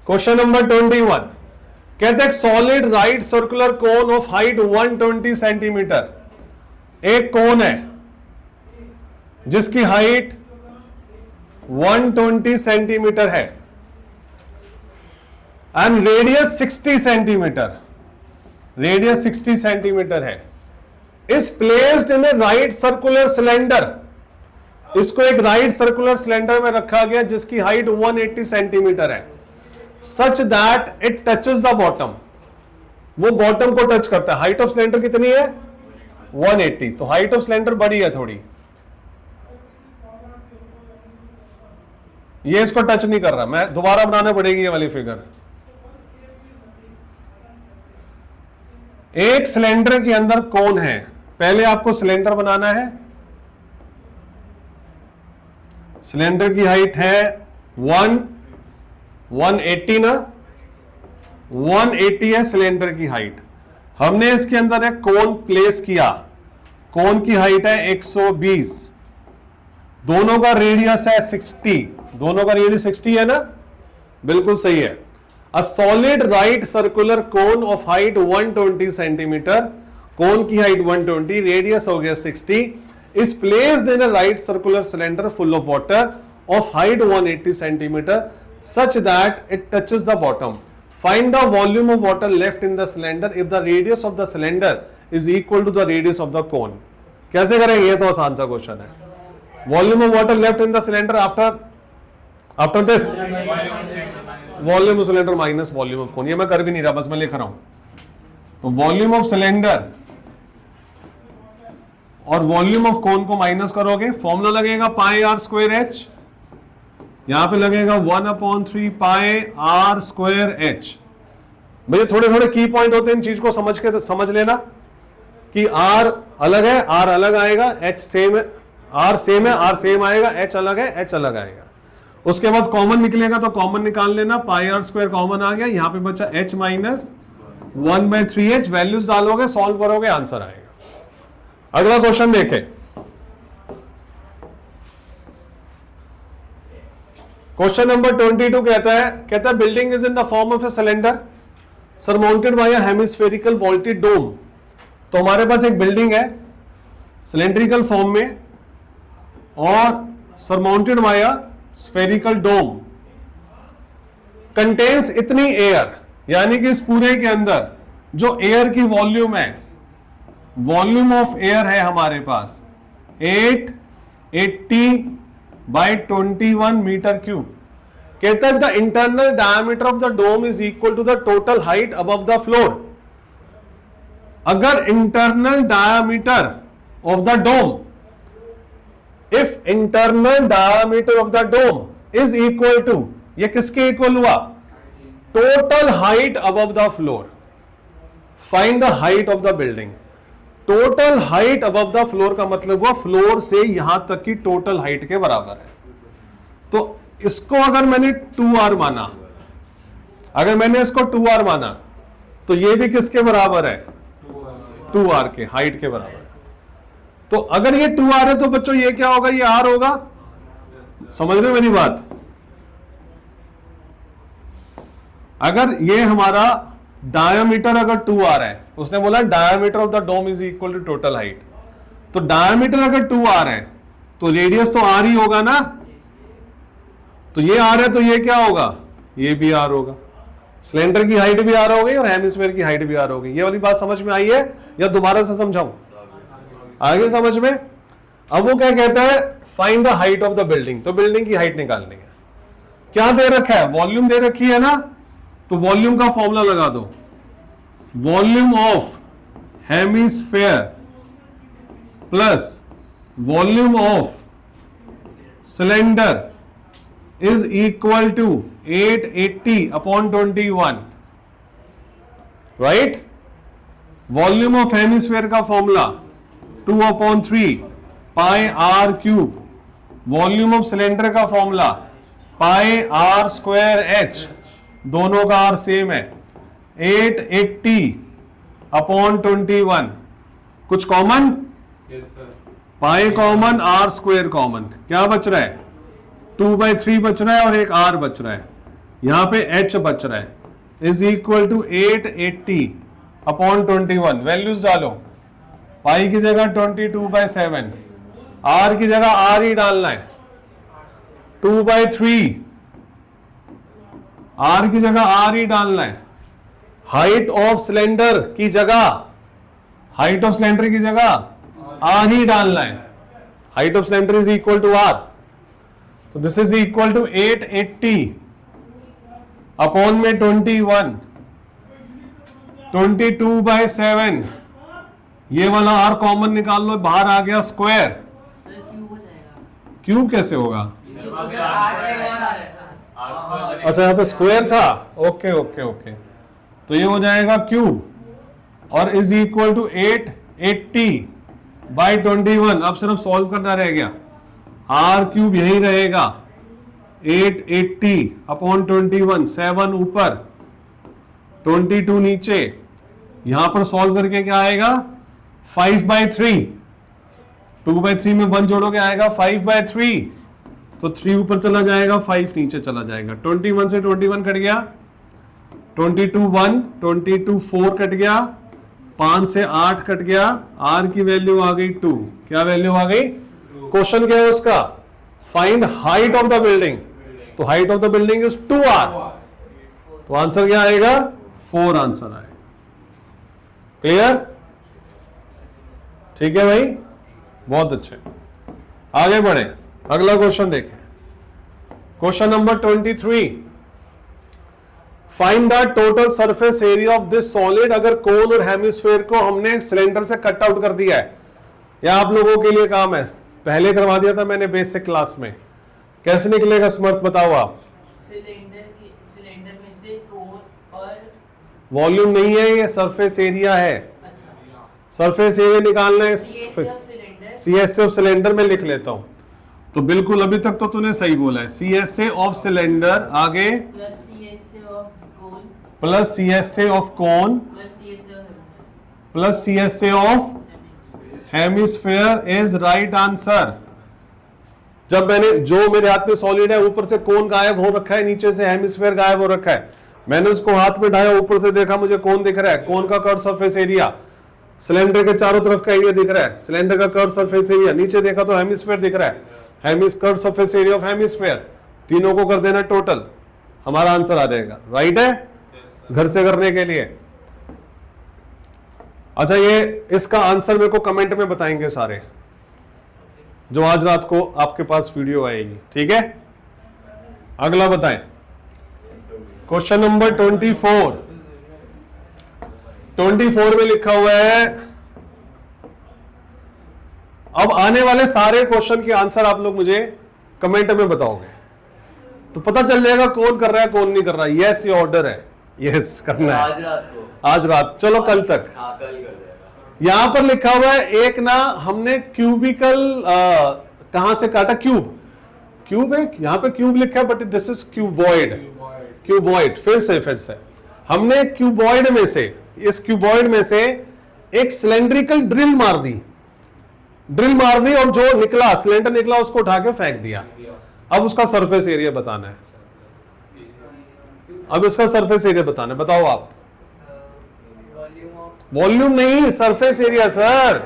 क्वेश्चन नंबर 21। कहते हैं solid right circular cone of height 120 centimetre. एक कोन है जिसकी हाइट 120 सेंटीमीटर है and radius 60 centimetre, radius 60 centimetre है। इस placed in A right circular cylinder, इसको एक राइट सर्कुलर सिलेंडर में रखा गया जिसकी हाइट 180 सेंटीमीटर है, सच that it touches the bottom, वो बॉटम को टच करता है। हाइट ऑफ सिलेंडर कितनी है 180, तो हाइट ऑफ सिलेंडर बड़ी है थोड़ी, ये इसको टच नहीं कर रहा, मैं दोबारा बनाना पड़ेगी ये वाली फिगर। एक सिलेंडर के अंदर कोन है, पहले आपको सिलेंडर बनाना है। सिलेंडर की हाइट है 180 ना, 180 है सिलेंडर की हाइट। हमने इसके अंदर एक कोन प्लेस किया, कोन की हाइट है 120, दोनों का रेडियस है 60, दोनों का रेडियस 60 है ना, बिल्कुल सही है। A solid right circular cone of height 120 centimetre, cone की हाइट 120, रेडियस हो गया 60, is placed in a right circular cylinder full of water of height 180 centimetre such that it touches the bottom. Find the volume of water left in the cylinder if the radius of the cylinder is equal to the radius of the cone। कैसे करेंगे, ये तो आसान सा question है। Volume of water left in the cylinder after this, volume of cylinder minus volume of cone। ये मैं कर भी नहीं रहा, बस मैं लिख रहा हूं। तो volume of cylinder और volume of cone को माइनस करोगे, फॉर्मूला लगेगा पाई आर स्क्वायर एच, यहां पे लगेगा 1/3 पाई आर स्क्वायर एच। भैया थोड़े थोड़े की पॉइंट होते हैं, इन चीज को समझ लेना कि आर अलग है, आर अलग आएगा, एच सेम है, आर सेम है, आर सेम आएगा, एच अलग है, एच अलग आएगा। उसके बाद कॉमन निकलेगा तो कॉमन निकाल लेना, पाई आर स्क्वायर कॉमन आ गया, यहां पे बचा एच माइनस 1/3h, वैल्यूज डालोगे, सॉल्व करोगे, आंसर आएगा। अगला क्वेश्चन देखें। क्वेश्चन नंबर 22 कहता है building is in the form of a cylinder surmounted by a hemispherical vaulted dome. तो हमारे पास एक बिल्डिंग है सिलेंड्रिकल फॉर्म में और surmounted by a spherical dome, contains इतनी एयर, यानी कि इस पूरे के अंदर जो एयर की वॉल्यूम है, वॉल्यूम ऑफ एयर है हमारे पास 880 बाई 21 मीटर क्यूब। कहता है the internal diameter of the dome is equal to the total height above the floor. अगर internal diameter of the dome, if internal diameter of the dome is equal to, ये किसके equal हुआ? Total height above the floor. Find the height of the building. Total height above the floor का मतलब हुआ floor से यहां तक की टोटल हाइट के बराबर है। तो इसको अगर मैंने 2r माना, अगर मैंने इसको 2r माना तो ये भी किसके बराबर है? 2r के, हाइट के बराबर। तो अगर ये 2r है तो बच्चों ये क्या होगा? ये r होगा। समझ रहे हो मेरी बात? अगर ये हमारा डायमीटर अगर 2r है, उसने बोला diameter of the dome is equal to total height, तो डायमीटर अगर 2r है तो रेडियस तो r ही होगा ना। तो ये r है तो ये क्या होगा? ये भी r होगा। सिलेंडर की हाइट भी r हो गई और हेमिस्फीयर की हाइट भी r हो गई। ये वाली बात समझ में आई है या दोबारा से समझाऊं? आगे समझ में? अब वो क्या कहता है? Find the height of the building. तो बिल्डिंग की हाइट निकालनी है। क्या दे रखा है? वॉल्यूम दे रखी है ना, तो वॉल्यूम का फॉर्मूला लगा दो। Volume of hemisphere plus volume of cylinder is equal to 880 upon 21, right? Volume of hemisphere का formula 2/3 pi r cube. Volume of cylinder का formula pi r square h, दोनों का r सेम है, 880 upon 21। कुछ common? Pi common, r square common, क्या बच रहा है? 2/3 बच रहा है और एक r बच रहा है, यहां पे h बच रहा है, is equal to 880 upon 21। Values डालो, पाई की जगह 22/7, r की जगह r ही डालना है, 2/3, r की जगह r ही डालना है। हाइट ऑफ सिलेंडर की जगह, हाइट ऑफ सिलेंडर की जगह r ही डालना है। Height of cylinder is equal to r, तो this is equal to 880 upon में 21, 22/7। ये वाला r कॉमन निकाल लो, बाहर आ गया स्क्वायर। क्यूब कैसे होगा? अच्छा यहाँ पे स्क्वायर था, ओके ओके ओके। तो ये हो जाएगा क्यूब और इज इक्वल टू 880 बाई 21। अब सिर्फ सॉल्व करना रह गया। r क्यूब यही रहेगा, 880 अपॉन 21, 7 ऊपर 22 नीचे। यहां पर सॉल्व करके क्या आएगा? 5/3, 2/3 में 1 जोड़ोगे आएगा 5/3, तो 3 ऊपर चला जाएगा, 5 नीचे चला जाएगा। 21 से 21 कट गया, 22 1, 22 4 कट गया, 5 से 8 कट गया, r की वैल्यू आ गई 2। क्या वैल्यू आ गई? क्वेश्चन क्या है उसका? Find height of the building. तो height of the building is 2r, तो आंसर क्या आएगा? 4 आंसर आएगा। क्लियर? ठीक है भाई, बहुत अच्छे। आगे बढ़े, अगला क्वेश्चन देखें। Question number 23, find the total surface area of this solid. अगर कोन और हेमिस्फीयर को हमने सिलेंडर से कट आउट कर दिया है, या आप लोगों के लिए काम है, पहले करवा दिया था मैंने बेसिक क्लास में। कैसे निकलेगा स्मर्थ, बताओ आप? सिलेंडर में से कोन और वॉल्यूम नहीं है, ये सरफेस एरिया है। सरफेस एरिया निकालना है, CSA ऑफ सिलेंडर में लिख लेता हूं। तो बिल्कुल अभी तक तो तूने सही बोला है। CSA ऑफ सिलेंडर, आगे plus CSA of cone plus CSA of hemisphere is right answer. जब मैंने, जो मेरे हाथ में सॉलिड है, ऊपर से कोन गायब हो रखा है, नीचे से हेमिस्फेयर गायब हो रखा है, मैंने उसको हाथ में उठाया, ऊपर से देखा मुझे कोन दिख रहा है, कोन का कर्व सरफेस एरिया, सिलेंडर के चारों तरफ का एरिया दिख रहा है, सिलेंडर का कर्व सरफेस एरिया, नीचे देखा तो हेमिस्फेयर दिख रहा है, curve surface area of hemisphere, तीनों को कर देना टोटल, हमारा आंसर आ जाएगा। राइट है? घर से करने के लिए। अच्छा, ये इसका आंसर मेरे को कमेंट में बताएंगे सारे, जो आज रात को आपके पास वीडियो आएगी। ठीक है, अगला बताएं। क्वेश्चन नंबर 24 में लिखा हुआ है, अब आने वाले सारे क्वेश्चन के आंसर आप लोग मुझे कमेंट में बताओगे, तो पता चल जाएगा कौन कर रहा है कौन नहीं कर रहा है। यस, ये ऑर्डर है, यस करना है आज रात को। आज रात, चलो कल तक। हाँ, कल कर देगा। यहां पर लिखा हुआ है एक ना, हमने क्यूबिकल कहां से काटा, क्यूब है, यहां पे क्यूब लिखा है, बट दिस इज क्यूबॉइड। फिर से हमने क्यूबॉइड में से, इस क्यूबॉइड में से एक सिलेंड्रिकल ड्रिल मार दी, और जो निकला, सिलेंडर निकला, उसको उठा के फेंक दिया। अब उसका सरफेस एरिया बताना है, बताओ आप। वॉल्यूम नहीं, सरफेस एरिया सर।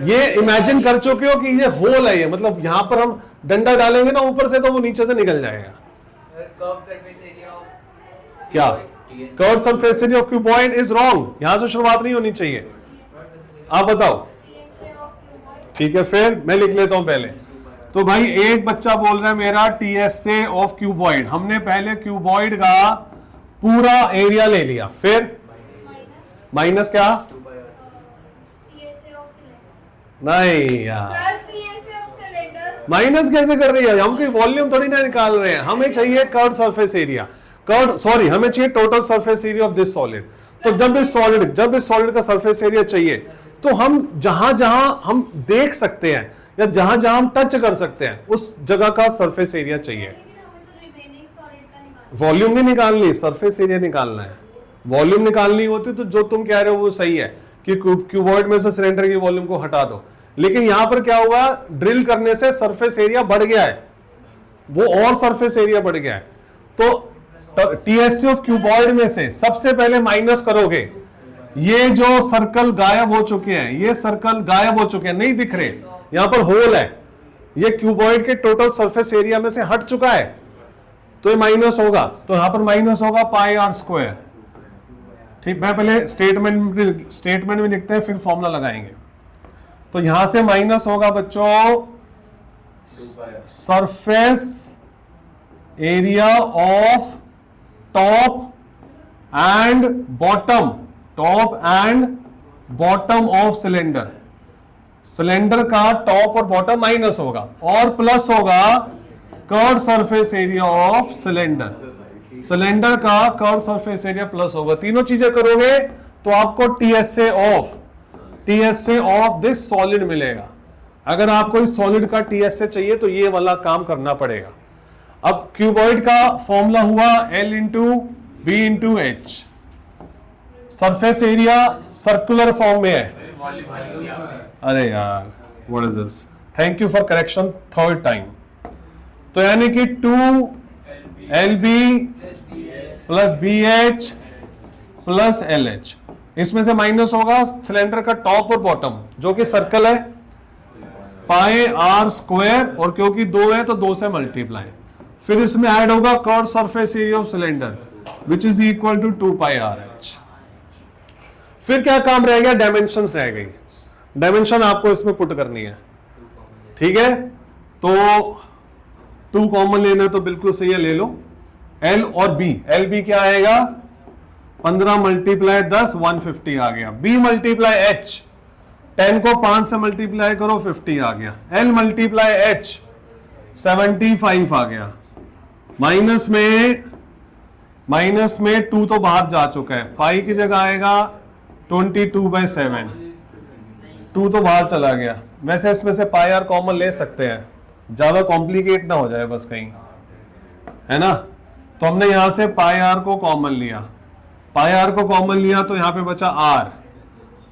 ये इमेजिन कर चुके हो कि ये होल है, ये मतलब यहां पर हम डंडा डालेंगे ना ऊपर से, तो वो नीचे से निकल जाएगा। क्या? Curve surface area of cuboid is wrong, यहां से शुरुआत नहीं होनी चाहिए। आप बताओ। ठीक है, फिर मैं लिख लेता हूं पहले। तो भाई एक बच्चा बोल रहा है मेरा टीएसए ऑफ क्यूबॉइड, हमने पहले क्यूबॉइड का पूरा एरिया ले लिया, फिर माइनस क्या? नहीं यार, माइनस कैसे कर रही है? हम कोई वॉल्यूम थोड़ी ना निकाल रहे हैं, हमें चाहिए कर्व सरफेस एरिया, हमें चाहिए total surface area of this solid. तो जब इस सॉलिड का सरफेस एरिया चाहिए, तो हम जहां जहां हम देख सकते हैं या जहां जहां हम टच कर सकते हैं, उस जगह का सरफेस एरिया चाहिए। वॉल्यूम नहीं निकालनी, सरफेस एरिया निकालना है। वॉल्यूम निकालनी होती तो जो तुम कह रहे हो वो सही है कि क्यूबॉइड में से सिलेंडर की वॉल्यूम को हटा दो, लेकिन यहां पर क्या हुआ, ड्रिल करने से सरफेस एरिया बढ़ गया है, वो और सरफेस एरिया बढ़ गया है। तो टीएससी ऑफ क्यूबॉइड में से सबसे पहले माइनस करोगे, ये जो सर्कल गायब हो चुके हैं, ये सर्कल गायब हो चुके हैं, नहीं दिख रहे, यहां पर होल है, ये क्यूबॉइड के टोटल सरफेस एरिया में से हट चुका है, तो ये माइनस होगा। तो यहां पर माइनस होगा पाई आर स्क्वायर। ठीक, मैं पहले स्टेटमेंट में लिखते हैं, फिर फॉर्मूला लगाएंगे। तो यहां से माइनस होगा बच्चों surface area of top and bottom of cylinder. Cylinder का टॉप और बॉटम माइनस होगा, और प्लस होगा curve surface area of cylinder का कर्व सरफेस एरिया प्लस होगा। तीनों चीजें करोगे तो आपको टीएसए ऑफ दिस सॉलिड मिलेगा। अगर आपको इस सॉलिड का टीएसए चाहिए तो ये वाला काम करना पड़ेगा। अब क्यूबॉइड का फॉर्मूला हुआ L into B into H. Surface area circular form में है। अरे यार, what is this? Thank you for correction third time. तो यानी कि 2LB plus BH plus LH, इसमें से माइनस होगा सिलेंडर का टॉप और बॉटम, जो कि सर्कल है, पाई आर स्क्वायर, और क्योंकि 2 है तो 2 से मल्टीप्लाई, फिर इसमें ऐड होगा curve surface area of cylinder which is equal to 2 pi R H. फिर क्या काम रह गया? डायमेंशंस रह गई। डायमेंशन आपको इसमें पुट करनी है। ठीक है, तो 2 कॉमन लेना तो बिल्कुल सही है, ले लो। L और B, LB क्या आएगा? 15 मल्टीप्लाई 10, 150 आ गया। B मल्टीप्लाई H, 10 को 5 से मल्टीप्लाई करो, 50 आ गया। L मल्टीप्लाई H, 75 आ गया। माइनस में 2 तो बाहर जा चुका है, पाई की जगह आएगा 22/7, 2 तो बाहर चला गया। वैसे इसमें से पाई आर कॉमन ले सकते हैं, ज्यादा कॉम्प्लिकेट ना हो जाए बस कहीं, है ना। तो हमने यहां से पाई आर को कॉमन लिया, तो यहां पे बचा R,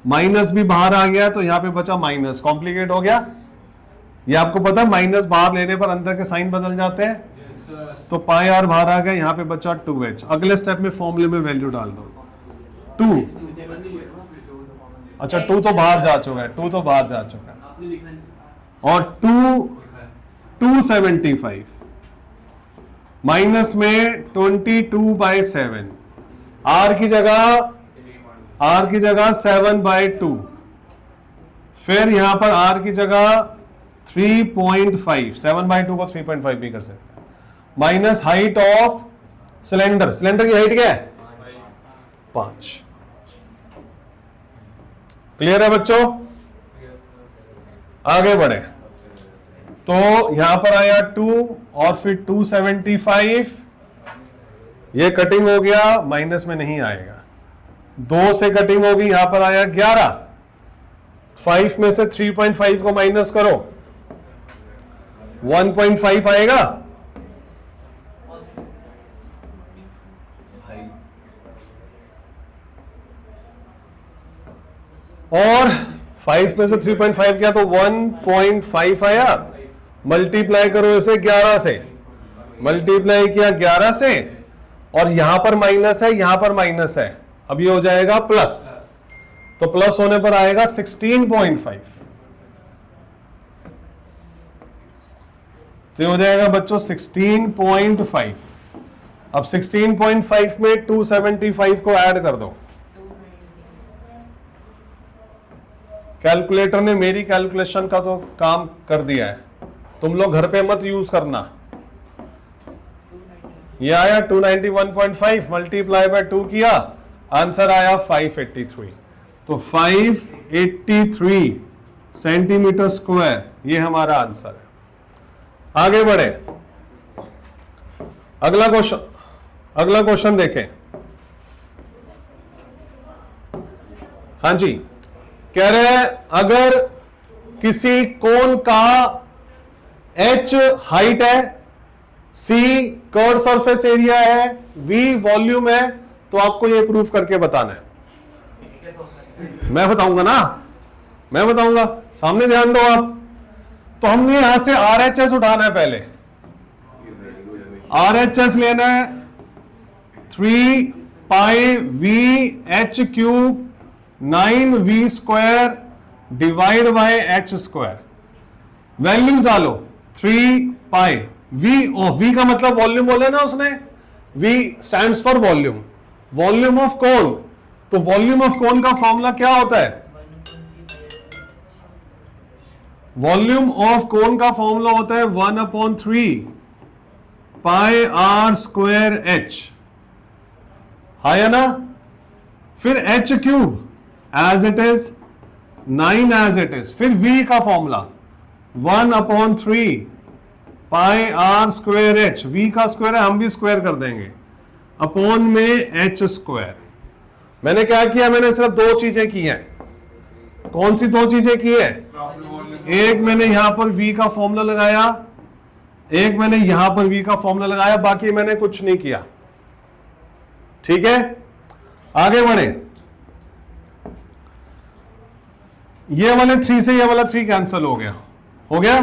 माइनस भी बाहर आ गया तो यहां पे बचा माइनस, कॉम्प्लिकेट हो गया। ये आपको पता है माइनस बाहर लेने पर अंदर के साइन बदल जाते हैं। तो पाई आर बाहर आ गया, यहां पे बचा 2h। अगले स्टेप में फॉर्मूले में वैल्यू डाल दो 2। अच्छा 2 तो बाहर जा चुका है, 2 तो बाहर जा चुका है। और 275 माइनस में 22/7, आर की जगह 7/2, फिर यहां पर आर की जगह 3.5, 7/2 को 3.5 भी कर सकते हैं। Minus height of cylinder, cylinder की हाइट क्या है 5। क्लियर है बच्चों? आगे बढ़े तो यहां पर आया 2 और फिर 275, ये कटिंग हो गया, माइनस में नहीं आएगा। 2 से कटिंग होगी, यहां पर आया 11, 5 में से 3.5 को माइनस करो, 1.5 आएगा। और 5 में से 3.5 किया तो 1.5 आया। मल्टीप्लाई करो इसे 11 से, मल्टीप्लाई किया 11 से, और यहां पर माइनस है, यहां पर माइनस है, अब ये हो जाएगा प्लस। तो प्लस होने पर आएगा 16.5। तो हो जाएगा बच्चों 16.5। अब 16.5 में 275 को ऐड कर दो। कैलकुलेटर ने मेरी कैलकुलेशन का तो काम कर दिया है, तुम लोग घर पे मत यूज करना। ये आया 291.5, मल्टीप्लाई बाय 2 किया, आंसर आया 583। तो 583 सेंटीमीटर स्क्वायर ये हमारा आंसर है। आगे बढ़े, अगला क्वेश्चन देखें। हाँ जी, कह रहे हैं अगर किसी कोण का h हाइट है, c कर्व सरफेस एरिया है, v वॉल्यूम है, तो आपको ये प्रूफ करके बताना है। मैं बताऊंगा ना, मैं बताऊंगा, सामने ध्यान दो आप। तो हमने यहां से RHS उठाना है, पहले RHS लेना है 3 पाई v h cube 9v square divide by h square. Values डालो 3 पाई v का मतलब वॉल्यूम बोले ना उसने, v stands for volume, volume of कोन। तो वॉल्यूम ऑफ कोन का फॉर्मूला क्या होता है? वॉल्यूम ऑफ कोन का फॉर्मूला होता है 1/3 पाई r स्क्वायर h, है ना। फिर h cube as it is, 9 as it is, फिर v का formula 1/3 pi r square h, v का स्क्वायर है, हम भी स्क्वायर कर देंगे, अपॉन में h स्क्वायर। मैंने क्या किया, मैंने सिर्फ 2 चीजें की हैं। कौन सी 2 चीजें की है? एक मैंने यहां पर v का फॉर्मूला लगाया, एक मैंने यहां पर v का फॉर्मूला लगाया, बाकी मैंने कुछ नहीं किया। ठीक है, आगे बढ़े। ये वाले 3 से ये वाला 3 कैंसिल हो गया, हो गया।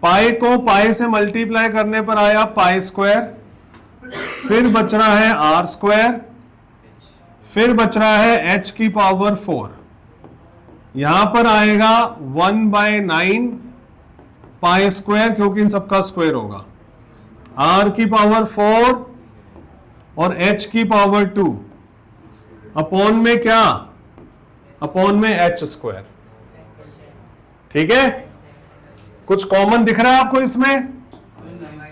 पाई को पाई से मल्टीप्लाई करने पर आया पाई स्क्वायर, फिर बच रहा है r स्क्वायर, फिर बच रहा है h की पावर 4। यहां पर आएगा 1/9 पाई स्क्वायर, क्योंकि इन सबका स्क्वायर होगा, r की पावर 4 और h की पावर 2, अपॉन में क्या, अपॉन में h स्क्वायर। ठीक है, कुछ कॉमन दिख रहा है आपको इसमें?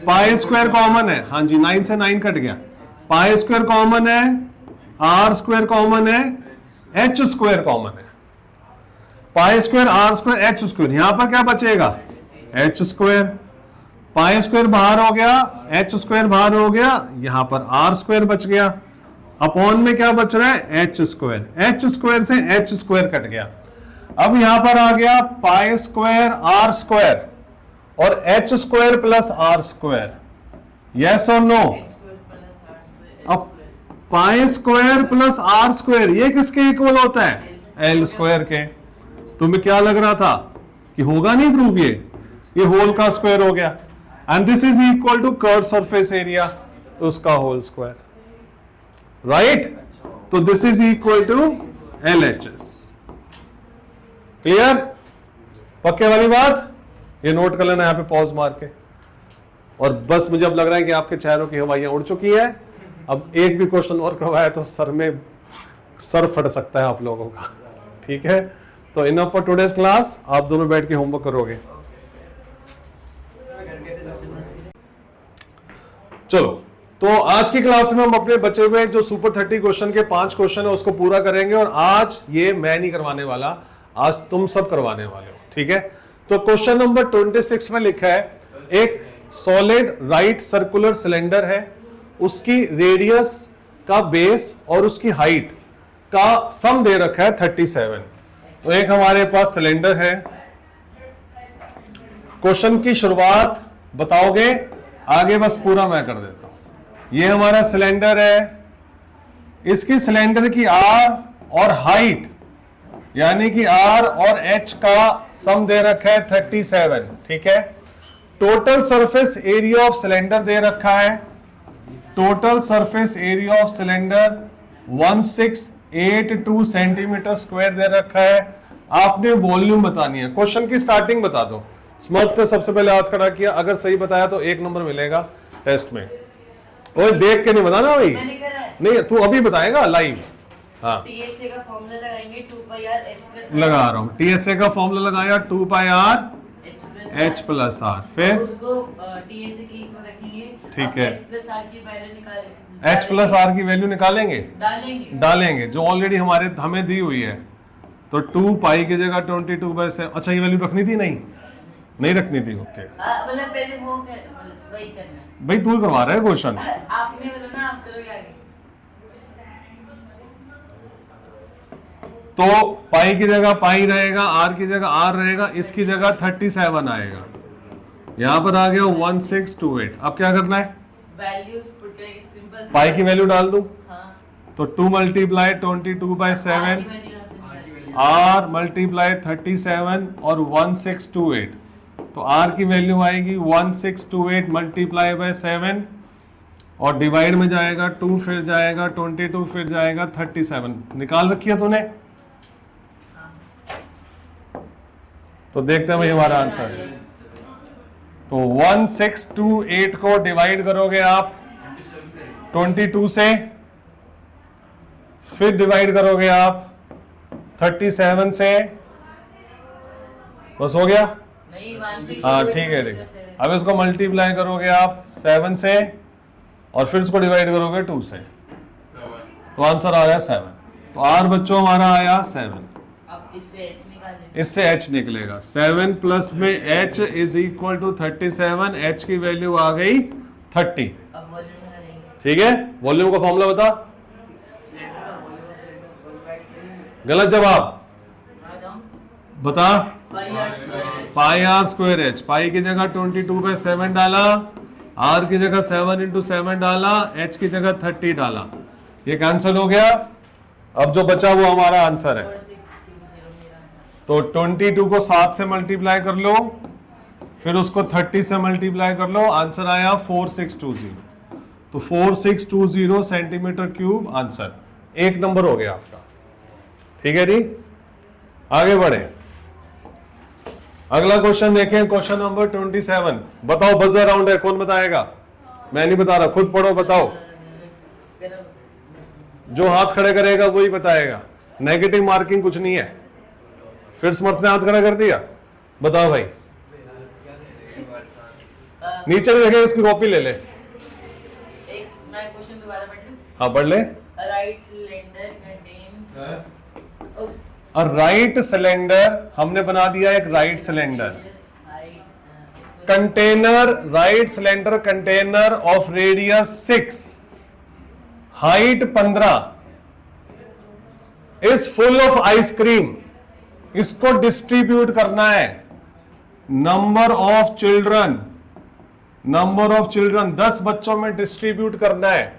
पाई स्क्वायर कॉमन है, हाँ जी, 9 से 9 कट गया, पाई स्क्वायर कॉमन है, r स्क्वायर कॉमन है, h स्क्वायर कॉमन है। पाई square r square h square, यहां पर क्या बचेगा? h square. पाई स्क्वायर बाहर हो गया, h स्क्वायर बाहर हो गया, यहां पर r स्क्वायर बच गया, अपॉन में क्या बच रहा है? h square. h स्क्वायर से h स्क्वायर कट गया। अब यहां पर आ गया पाई स्क्वायर r स्क्वायर और h square plus r square, yes और नो? अब pi square plus R square, ये किसके इक्वल होता है? एल स्क्वायर के। तुम्हें क्या लग रहा था कि होगा नहीं प्रूफ? ये होल का स्क्वायर हो गया। And this is equal to curve surface area, तो उसका होल स्क्वायर, राइट? तो this is equal to LHS। Clear? पक्के वाली बात? ये नोट कर लेना यहां पे पॉज मार के। और बस मुझे अब लग रहा है कि आपके चेहरों की हवाइयां उड़ चुकी है। अब एक भी क्वेश्चन और करवाया तो सर फट सकता है आप लोगों का। ठीक है, तो इनफ फॉर टुडेज क्लास। आप दोनों बैठ के होमवर्क करोगे। चलो, तो आज की क्लास में हम अपने बचे हुए जो सुपर 30 क्वेश्चन के 5 क्वेश्चन है उसको पूरा करेंगे। और आज ये मैं नहीं करवाने वाला, आज तुम सब करवाने वाले हो। ठीक है, तो क्वेश्चन नंबर 26 में लिखा है, एक सॉलिड राइट सर्कुलर सिलेंडर है, उसकी रेडियस का बेस और उसकी हाइट का सम दे रखा है 37। तो एक हमारे पास सिलेंडर है। क्वेश्चन की शुरुआत बताओगे? आगे बस पूरा मैं कर देता हूं। ये हमारा सिलेंडर है, इसकी सिलेंडर की आर और हाइट यानी कि आर और एच का सम दे रखा है 37। ठीक है, total surface area of cylinder दे रखा है, total surface area of cylinder 1682 centimetre square दे रखा है। आपने वॉल्यूम बतानी है। क्वेश्चन की स्टार्टिंग बता दो। स्मर्थ ने सबसे पहले हाथ खड़ा किया, अगर सही बताया तो 1 नंबर मिलेगा टेस्ट में। ओए देख के नहीं बताना भाई, नहीं तू अभी बताएगा लाइव। हाँ, TSA का फॉर्मूला लगाएंगे 2πr h+r। लगा रहा हूं। TSA का फॉर्मूला लगाया 2πr h+r, फिर उसको TSA की इक्वल रखेंगे। ठीक है, h+r की वैल्यू निकालेंगे, h+r की वैल्यू निकालेंगे, डालेंगे जो ऑलरेडी हमें दी हुई है। तो 2 पाई की जगह 22/7। अच्छा, ये वैल्यू रखनी थी? नहीं रखनी थी। ओके, मतलब पहले वो वही करना है। भाई तू करवा रहा है क्वेश्चन। आपने बोला ना, आप करोगे आगे। तो पाई की जगह पाई रहेगा, आर की जगह आर रहेगा, इसकी जगह 37 आएगा। यहां पर आ गया 1628। अब क्या करना है? वैल्यूज पुट करेंगे, सिंपल। पाई की वैल्यू डाल दूं? हाँ। तो 2 × 22/7 r × 37 और 1628। तो r की वैल्यू आएगी 1628 × 7 और डिवाइड में जाएगा 2, फिर जाएगा 22, फिर जाएगा 37। निकाल रखी है तूने? तो देखते हैं भाई हमारा आंसर। तो 1628 को डिवाइड करोगे आप 22 से, फिर डिवाइड करोगे आप 37 से, बस हो गया? नहीं, 1628। हाँ ठीक है, ठीक है। अब इसको मल्टीप्लाई करोगे आप 7 से और फिर इसको डिवाइड करोगे 2 से, तो आंसर आ रहा है 7। तो आर बच्चों हमारा आया 7। अब इससे h निकालेंगे, इससे h निकलेगा। 7 प्लस में h is equal to 37। h की वैल्यू आ गई 30। अब वॉल्यूम निकालेंगे। ठीक है, वॉल्यूम का फॉर्मूला बता। गलत जवाब बता। पाई आर स्क्वायर एच। पाई की जगह 22/7 डाला, आर की जगह 7 × 7 डाला, एच की जगह 30 डाला। ये कैंसिल हो गया। अब जो बचा वो हमारा आंसर है। तो 22 को 7 से मल्टीप्लाई कर लो, फिर उसको 30 से मल्टीप्लाई कर लो, आंसर आया 4620। तो 4620 सेंटीमीटर क्यूब आंसर। 1 नंबर हो गया आपका। ठीक है जी, आगे बढ़े। अगला क्वेश्चन देखें, क्वेश्चन नंबर 27। बताओ, बजर राउंड है, कौन बताएगा? मैं नहीं बता रहा, खुद पढ़ो, बताओ। जो हाथ खड़े करेगा वही बताएगा। नेगेटिव मार्किंग कुछ नहीं है। फिर समर्थ ने हाथ खड़ा कर दिया, बताओ भाई। नीचे देखे, इसकी कॉपी ले ले। एक मैं क्वेश्चन दोबारा पढ़ लूं? हाँ पढ़ ले। Right cylinder contains right cylinder, हमने बना दिया एक right cylinder container. Right cylinder container of radius 6, height 15 is full of ice cream. इसको डिस्ट्रीब्यूट करना है। नंबर ऑफ चिल्ड्रन 10 बच्चों में डिस्ट्रीब्यूट करना है।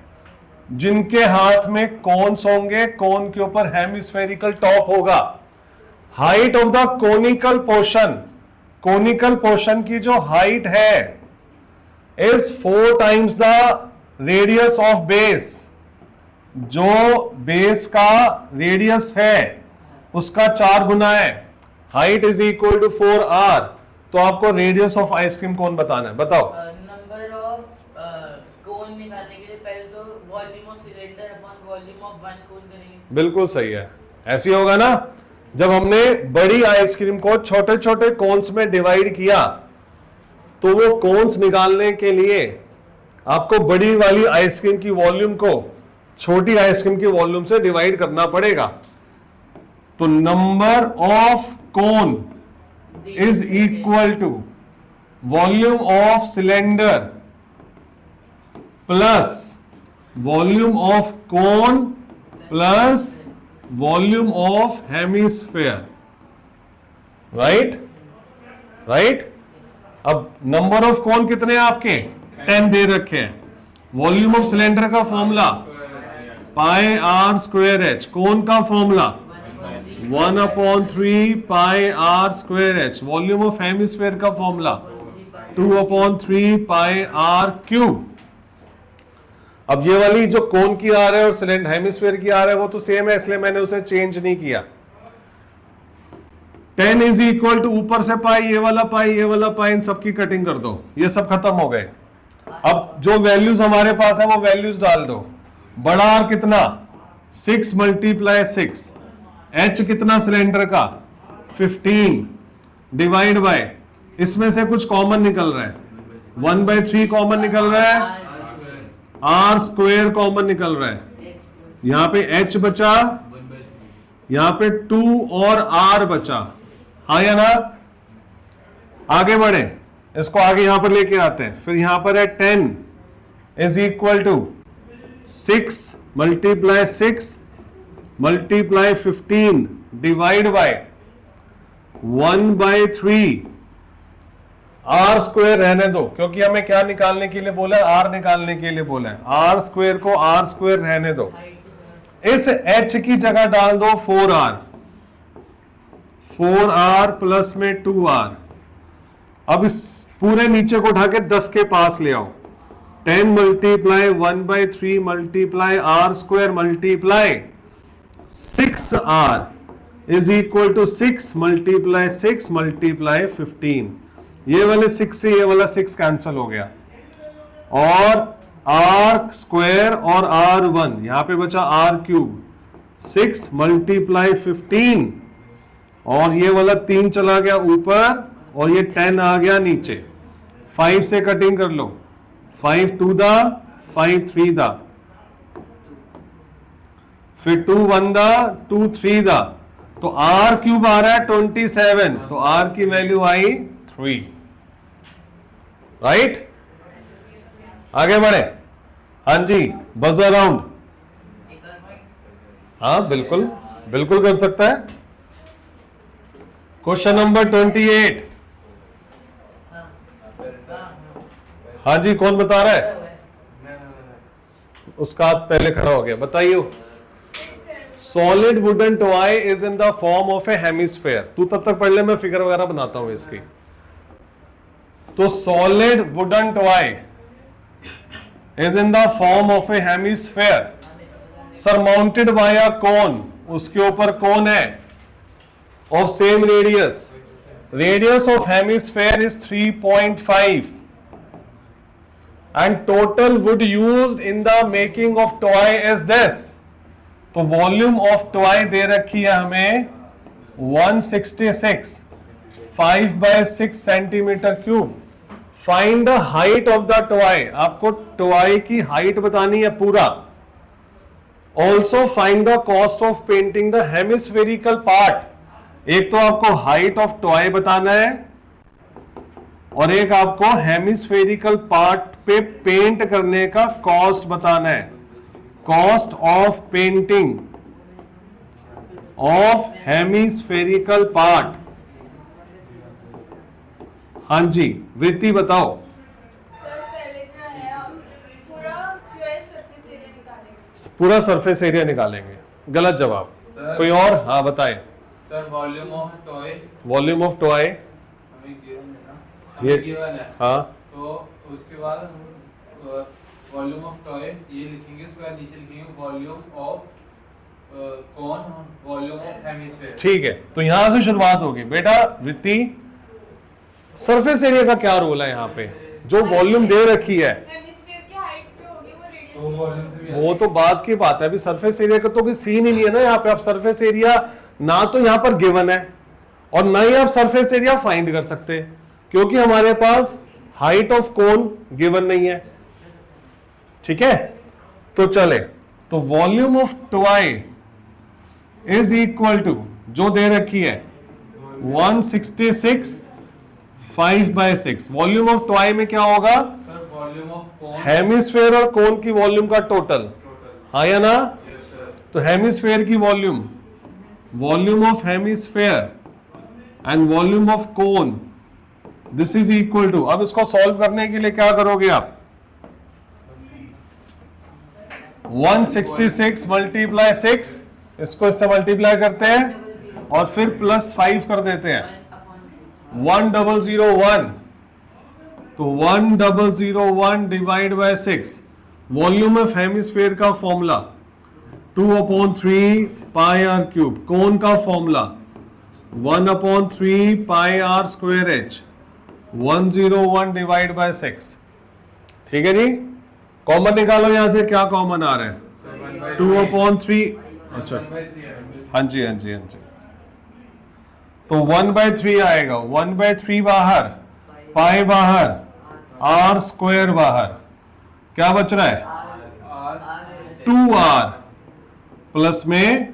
जिनके हाथ में कोन्स होंगे, कोन के ऊपर हेमिस्फेरिकल टॉप होगा। Height of the conical portion, conical portion की जो हाइट है is 4 times the radius of base. जो बेस का रेडियस है उसका 4 गुना है। Height is equal to 4r। तो आपको रेडियस ऑफ आइसक्रीम कोन बताना है, बताओ। नंबर ऑफ कोन निकालने के लिए पहले तो volume of cylinder upon volume of one कोन करेंगे। बिल्कुल सही है, ऐसे ही होगा ना। जब हमने बड़ी आइसक्रीम को छोटे छोटे कोन्स में डिवाइड किया तो वो कोन्स निकालने के लिए आपको बड़ी वाली आइसक्रीम की वॉल्यूम को छोटी आइसक्रीम की वॉल्यूम से डिवाइड करना पड़ेगा। तो number of cone is equal to volume of cylinder plus volume of cone plus volume of hemisphere. Right right. अब नंबर ऑफ कोन कितने हैं आपके? 10 दे रखे हैं। वॉल्यूम ऑफ सिलेंडर का formula pi are square H. Cone का formula 1/3 pi are square H. Volume of hemisphere का फॉर्मूला 2/3 पाई आर क्यूब। अब ये वाली जो कोन की आर है और सिलेंडर हेमिस्फेयर की आर है वो तो सेम है, इसलिए मैंने उसे चेंज नहीं किया। 10 इज इक्वल टू ऊपर से पाई, ये वाला पाई, ये वाला पाई, इन सबकी कटिंग कर दो। ये सब खत्म हो गए। अब जो वैल्यूज हमारे पास है वो वैल्यूज डाल दो। बड़ा आर कितना? 6 मल्टीप्लाई 6। एच कितना सिलेंडर का? 15 डिवाइड बाय, इसमें से कुछ कॉमन निकल रहा है, 1/3 कॉमन निकल रहा है, आर स्क्वायर कॉमन निकल रहा है। यहां पे एच बचा, यहां पे 2 और आर बचा। हाँ या ना? आगे बढ़े, इसको आगे यहां पर लेके आते हैं। फिर यहां पर है 10 is equal to 6 multiply 6 multiply 15 divide by 1/3। R square रहने दो, क्योंकि हमें क्या निकालने के लिए बोला है? आर निकालने के लिए बोला है। आर स्क्वायर को आर स्क्वायर रहने दो। इस एच की जगह डाल दो 4r। 4r प्लस में 2r। अब इस पूरे नीचे को उठा के 10 के पास ले आओ। 10 multiply 1/3 multiply R square multiply 6r is equal to 6 multiply 6 multiply 15। ये वाले 6 से ये वाला 6 कैंसिल हो गया और आर स्क्वायर और r1 यहां पे बचा r क्यूब। 6 मल्टीप्लाई 15 और ये वाला 3 चला गया ऊपर और ये 10 आ गया नीचे। 5 से कटिंग कर लो। 5 2 दा, 5 3 दा, फिर 2 1 दा, 2 3 दा। तो r क्यूब आ रहा है 27। तो r की वैल्यू आई 3। राइट? आगे बढ़े। हाँ जी, बजर राउंड। हाँ बिल्कुल बिल्कुल कर सकता है। Question number 28। हाँ जी, कौन बता रहा है? उसका हाथ पहले खड़ा हो गया, बताइए। Solid wooden toy is in the form of a hemisphere. तू तब तक पढ़ ले, मैं फिगर वगैरह बनाता हूं इसकी। तो solid wooden toy is in the form of a hemisphere surmounted by a cone. उसके ऊपर कोन है of same radius. Radius of hemisphere is 3.5 and total wood used in the making of toy is this। तो volume of toy दे रखी है हमें 166 5/6 centimetre cube. Find the height of the toy. आपको toy की height बतानी है पूरा। Also find the cost of painting the hemispherical part. एक तो आपको हाइट ऑफ टॉय बताना है और एक आपको हेमिस्फेरिकल पार्ट पे पेंट करने का कॉस्ट बताना है। Cost of painting of hemispherical part. हाँ जी, वृत्ति बताओ। सर पहले क्या है, हम पूरा जो है सरफेस एरिया निकालेंगे। पूरा सरफेस एरिया निकालेंगे। गलत जवाब। सर। कोई और? हाँ बताएं। Sir volume of toy volume of toy, हमें गिवन है ना, ये हमें गिवन है, हाँ तो उसके बाद हम वॉल्यूम ऑफ टॉय ये लिखेंगे, उसके बाद नीचे लिखेंगे वॉल्यूम ऑफ कौन, वॉल्यूम ऑफ हेमिस्फीयर। ठीक है, तो यहां से शुरुआत होगी बेटा। वृत्ति, सरफेस एरिया का क्या रोल है यहाँ पे? जो वॉल्यूम दे रखी है हेमिस्फीयर की हाइट जो होगी वो रेडियस तो वॉल्यूम से भी वो तो बाद की बात है। अभी सरफेस एरिया का तो कोई सीन ही नहीं है ना यहाँ पे। आप सरफेस एरिया ना तो यहाँ पर गिवन है और ना ही आप सरफेस एरिया फाइंड कर सकते, क्योंकि हमारे पास हाइट ऑफ कोन गिवन नहीं है। ठीक है, तो चले, तो volume of toy is equal to जो दे रखी है 166 5/6। वॉल्यूम ऑफ टॉय में क्या होगा? सर वॉल्यूम ऑफ कौन हेमिस्फेयर और कोन की वॉल्यूम का टोटल, टोटल। हाँ या ना? Yes sir. तो हेमिस्फेयर की volume, volume of hemisphere and volume of cone, this is equal to. अब इसको सॉल्व करने के लिए क्या करोगे आप? 166 मल्टीप्लाई 6, इसको इससे मल्टीप्लाई करते हैं और फिर +5 कर देते हैं। 1001, तो 1001 divide by 6। Volume of hemisphere का formula 2/3 pi are cube. Cone का formula 1/3 pi are square H. 101 divide by 6। ठीक है जी, कॉमन निकालो यहां से, क्या कॉमन आ रहा है? 2/3। अच्छा, हाँ जी हाँ जी हाँ जी, तो 1/3 आएगा। 1/3 बाहर, पाई बाहर, आर स्क्वायर बाहर, क्या बच रहा है? 2r प्लस में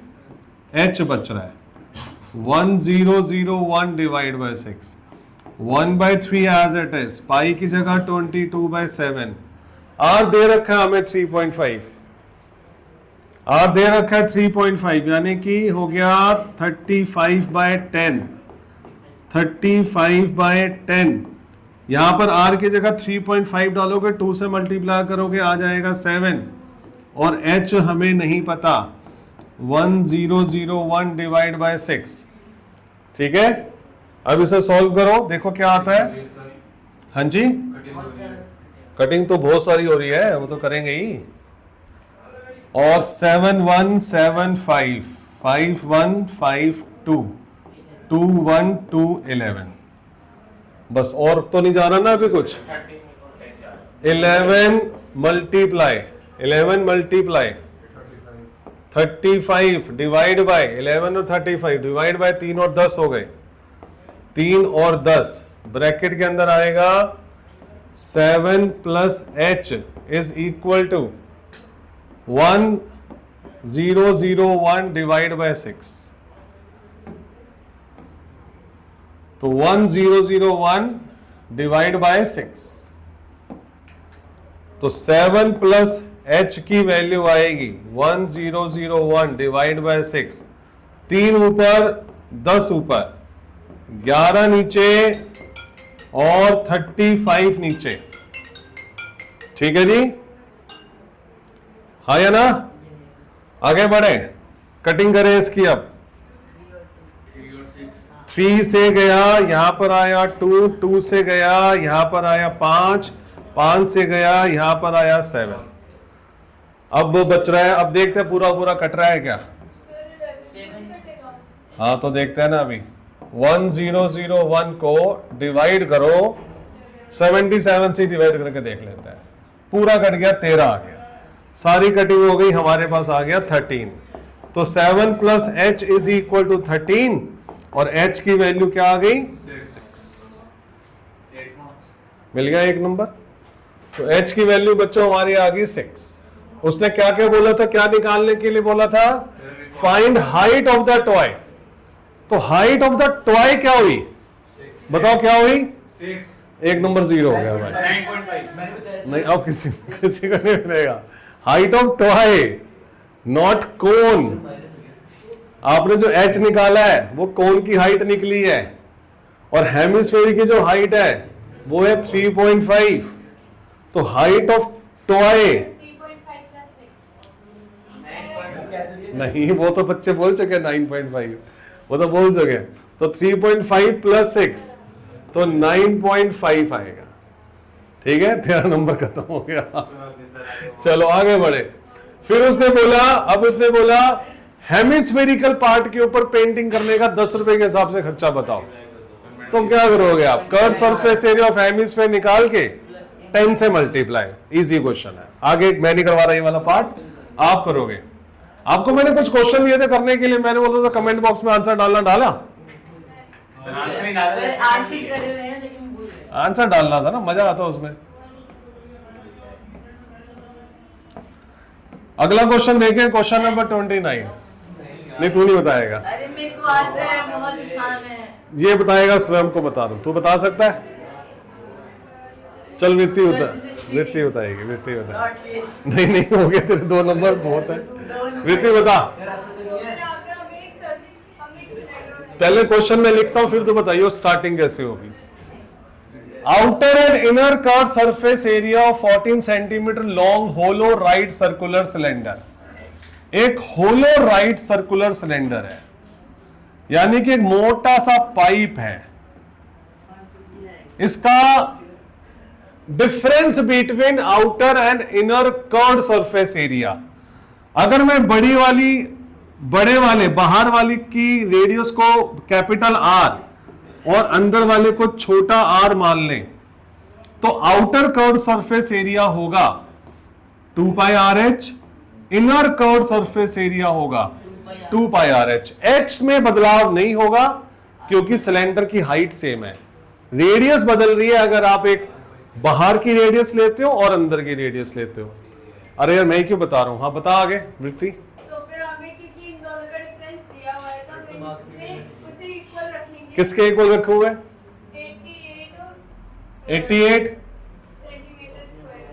h बच रहा है। 1001 divide by 6। 1/3 as it is, pi की जगह 22/7। आर दे रखा है हमें 3.5, आर दे रखा है 3.5, यानी कि हो गया 35/10। 35/10, यहां पर आर की जगह 3.5 डालोगे, 2 से मल्टीप्लाई करोगे आ जाएगा 7, और एच हमें नहीं पता। 1001 डिवाइड बाय 6। ठीक है, अब इसे सॉल्व करो, देखो क्या आता है। हाँ जी, कटिंग तो बहुत सारी हो रही है, वो तो करेंगे ही। और 7175, 5152, 21211, बस और तो नहीं जा रहा ना अभी कुछ। 11 मल्टीप्लाई 35 डिवाइड बाय 11 और 35 डिवाइड बाय 3 और 10 हो गए। 3 और 10 ब्रैकेट के अंदर आएगा 7 plus h is equal to 1001 divide by 6। तो 1001 डिवाइड बाय 6, तो 7 प्लस h की वैल्यू आएगी 1001 डिवाइड बाय 6। 3 ऊपर 10 ऊपर, 11 नीचे और 35 नीचे। ठीक है जी, हाँ या ना? आगे बढ़े, कटिंग करें इसकी। अब 3 से गया, यहां पर आया 2, 2 से गया, यहां पर आया 5, 5 से गया, यहां पर आया 7। अब बच रहा है, अब देखते हैं पूरा पूरा कट रहा है क्या। हाँ तो देखते हैं ना अभी। 1001 को डिवाइड करो 77 से डिवाइड करके देख लेते हैं। पूरा कट गया, 13 आ गया, सारी कटिंग हो गई, हमारे पास आ गया 13। तो 7 plus h is equal to 13, और h की वैल्यू क्या आ गई? 6। मिल गया एक नंबर। तो h की वैल्यू बच्चों हमारी आ गई 6। उसने क्या क्या बोला था, क्या निकालने के लिए बोला था? Find height of the toy. तो हाइट ऑफ द टॉय क्या हुई? बताओ क्या हुई? 6। एक नंबर 0 हो गया भाई। 9.5 नहीं, अब किसी को नहीं मिलेगा। हाइट ऑफ टॉय नॉट कोन। आपने जो h निकाला है वो कोन की हाइट निकली है, और हेमिस्फीयर की जो हाइट है वो है 3.5। तो हाइट ऑफ टॉय 3.5 plus 6. नहीं, वो तो बच्चे बोल चुके 9.5, वो तो बोल चुके। तो 3.5 प्लस 6 तो 9.5 आएगा। ठीक है, तेरा नंबर खत्म हो गया। चलो आगे बढ़े। फिर उसने बोला, अब उसने बोला हेमिस्फेरिकल पार्ट के ऊपर पेंटिंग करने का 10 रुपए के हिसाब से खर्चा बताओ। तो क्या करोगे आप? Curve surface area of hemisphere निकाल के 10 से मल्टीप्लाई। इजी क्वेश्चन है। आगे मैं नहीं करवा रहा ये वाला पार्ट, आप करोगे। आपको मैंने कुछ क्वेश्चन दिए थे करने के लिए, मैंने बोला था कमेंट बॉक्स में आंसर डालना, डाला? आंसर डालना था ना, मजा आता उसमें। अगला क्वेश्चन देखें, क्वेश्चन नंबर 29। नहीं, तू नहीं बताएगा। अरे मेरे को आता है, बहुत आसान है। ये बताएगा, स्वयं को बता दूं। तू बता सकता है? चल वृत्ति बताएगी, वृत्ति बताएगी। नहीं नहीं, हो गया तेरे 2 नंबर, बहुत है। वृत्ति बता। पहले क्वेश्चन में लिखता हूं, फिर तो बताइए स्टार्टिंग कैसे होगी। Outer and inner curve surface area of 14 centimetre long hollow right circular cylinder. एक होलो राइट सर्कुलर सिलेंडर है, यानी कि एक मोटा सा पाइप है। इसका difference between outer and inner curve surface area, अगर मैं बड़े वाले बाहर वाली की रेडियस को कैपिटल आर और अंदर वाले को छोटा आर मान लें, तो आउटर कर्व सरफेस एरिया होगा 2 pi R H, inner curve surface area होगा 2 पाई आर एच। एच में बदलाव नहीं होगा क्योंकि सिलेंडर की हाइट सेम है, रेडियस बदल रही है अगर आप एक बाहर की रेडियस लेते हो और अंदर की रेडियस लेते हो। अरे यार मैं क्यों बता रहा हूं? हाँ बता आगे वृत्ति। तो फिर हमें क्योंकि इन दोनों का डिफरेंस दिया हुआ है, तो फिर उसे इक्वल रखेंगे। किसके इक्वल रखे हुए? 88 सेंटीमीटर स्क्वायर।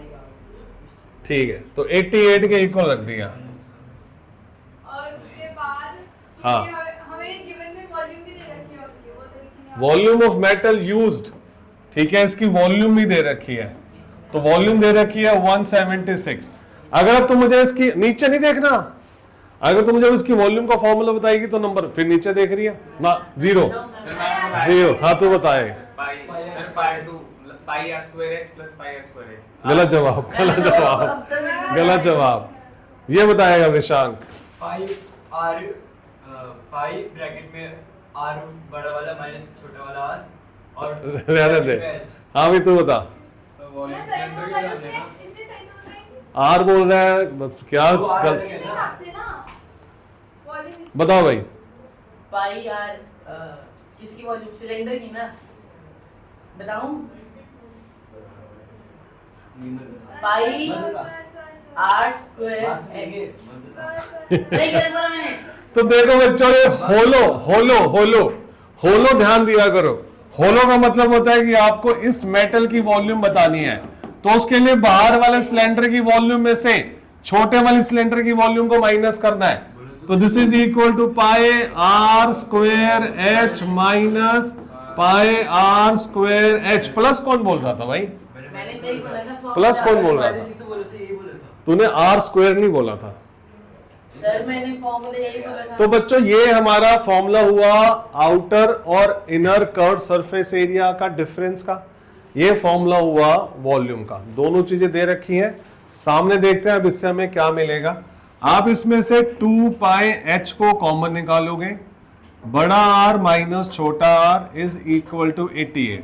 ठीक है, तो 88 के इक्वल रख दिया। और उसके बाद हाँ। हमें गिवन में वॉल्यूम भी दे रखी होती है, वो तो लिखनी है। वॉल्यूम ऑफ मेटल यूज्ड, ठीक है, इसकी वॉल्यूम भी दे रखी है। तो वॉल्यूम दे रखी है 176। अगर तुम मुझे इसकी नीचे नहीं देखना, अगर तुम मुझे इसकी वॉल्यूम का फॉर्मूला बताएगी तो नंबर फिर नीचे देख रही है ना, 0 0। हाँ तू बताए। गलत जवाब, गलत जवाब, गलत जवाब। ये बताएगा विशांक। पाई ब्रैकेट में आर बड़ा वाला माइनस छोटा वाला आर और रहने दे। हाँ भी तू बता। वॉल्यूम सही सेंटर तो के बताइए, डालने ना। इसमें सही तो बताइए। आर बोल रहा है क्या? वो आर गल... है। इस हिसाब से ना वॉल्यूम। बताओ भाई। पाई आर किसकी वॉल्यूम? सिलेंडर की ना, बताऊं? पाई आर स्क्वायर नहीं गलत बोला मैंने। तो देखो बच्चों, ये होलो होलो होलो होलो ध्यान दिया करो। होलो का मतलब होता है कि आपको इस मेटल की वॉल्यूम बतानी है, तो उसके लिए बाहर वाले सिलेंडर की वॉल्यूम में से छोटे वाले सिलेंडर की वॉल्यूम को माइनस करना है। तो this is equal to pi are square H minus pi are square H. Plus कौन बोल रहा था भाई? मैंने सही बोला था। प्लस कौन बोल रहा था? तो बोला था, यही बोला था। तूने आर स्क्वायर नहीं बोला था। सर मैंने फॉर्मूला यही बोला था। तो बच्चों ये हमारा फॉर्मूला हुआ आउटर और इनर कर्व सरफेस एरिया का डिफरेंस का। ये फॉर्मूला हुआ वॉल्यूम का। दोनों चीजें दे रखी हैं, सामने देखते हैं अब इससे हमें क्या मिलेगा। आप इसमें से 2 पाई एच को कॉमन निकालोगे, बड़ा आर माइनस छोटा R is equal to 88।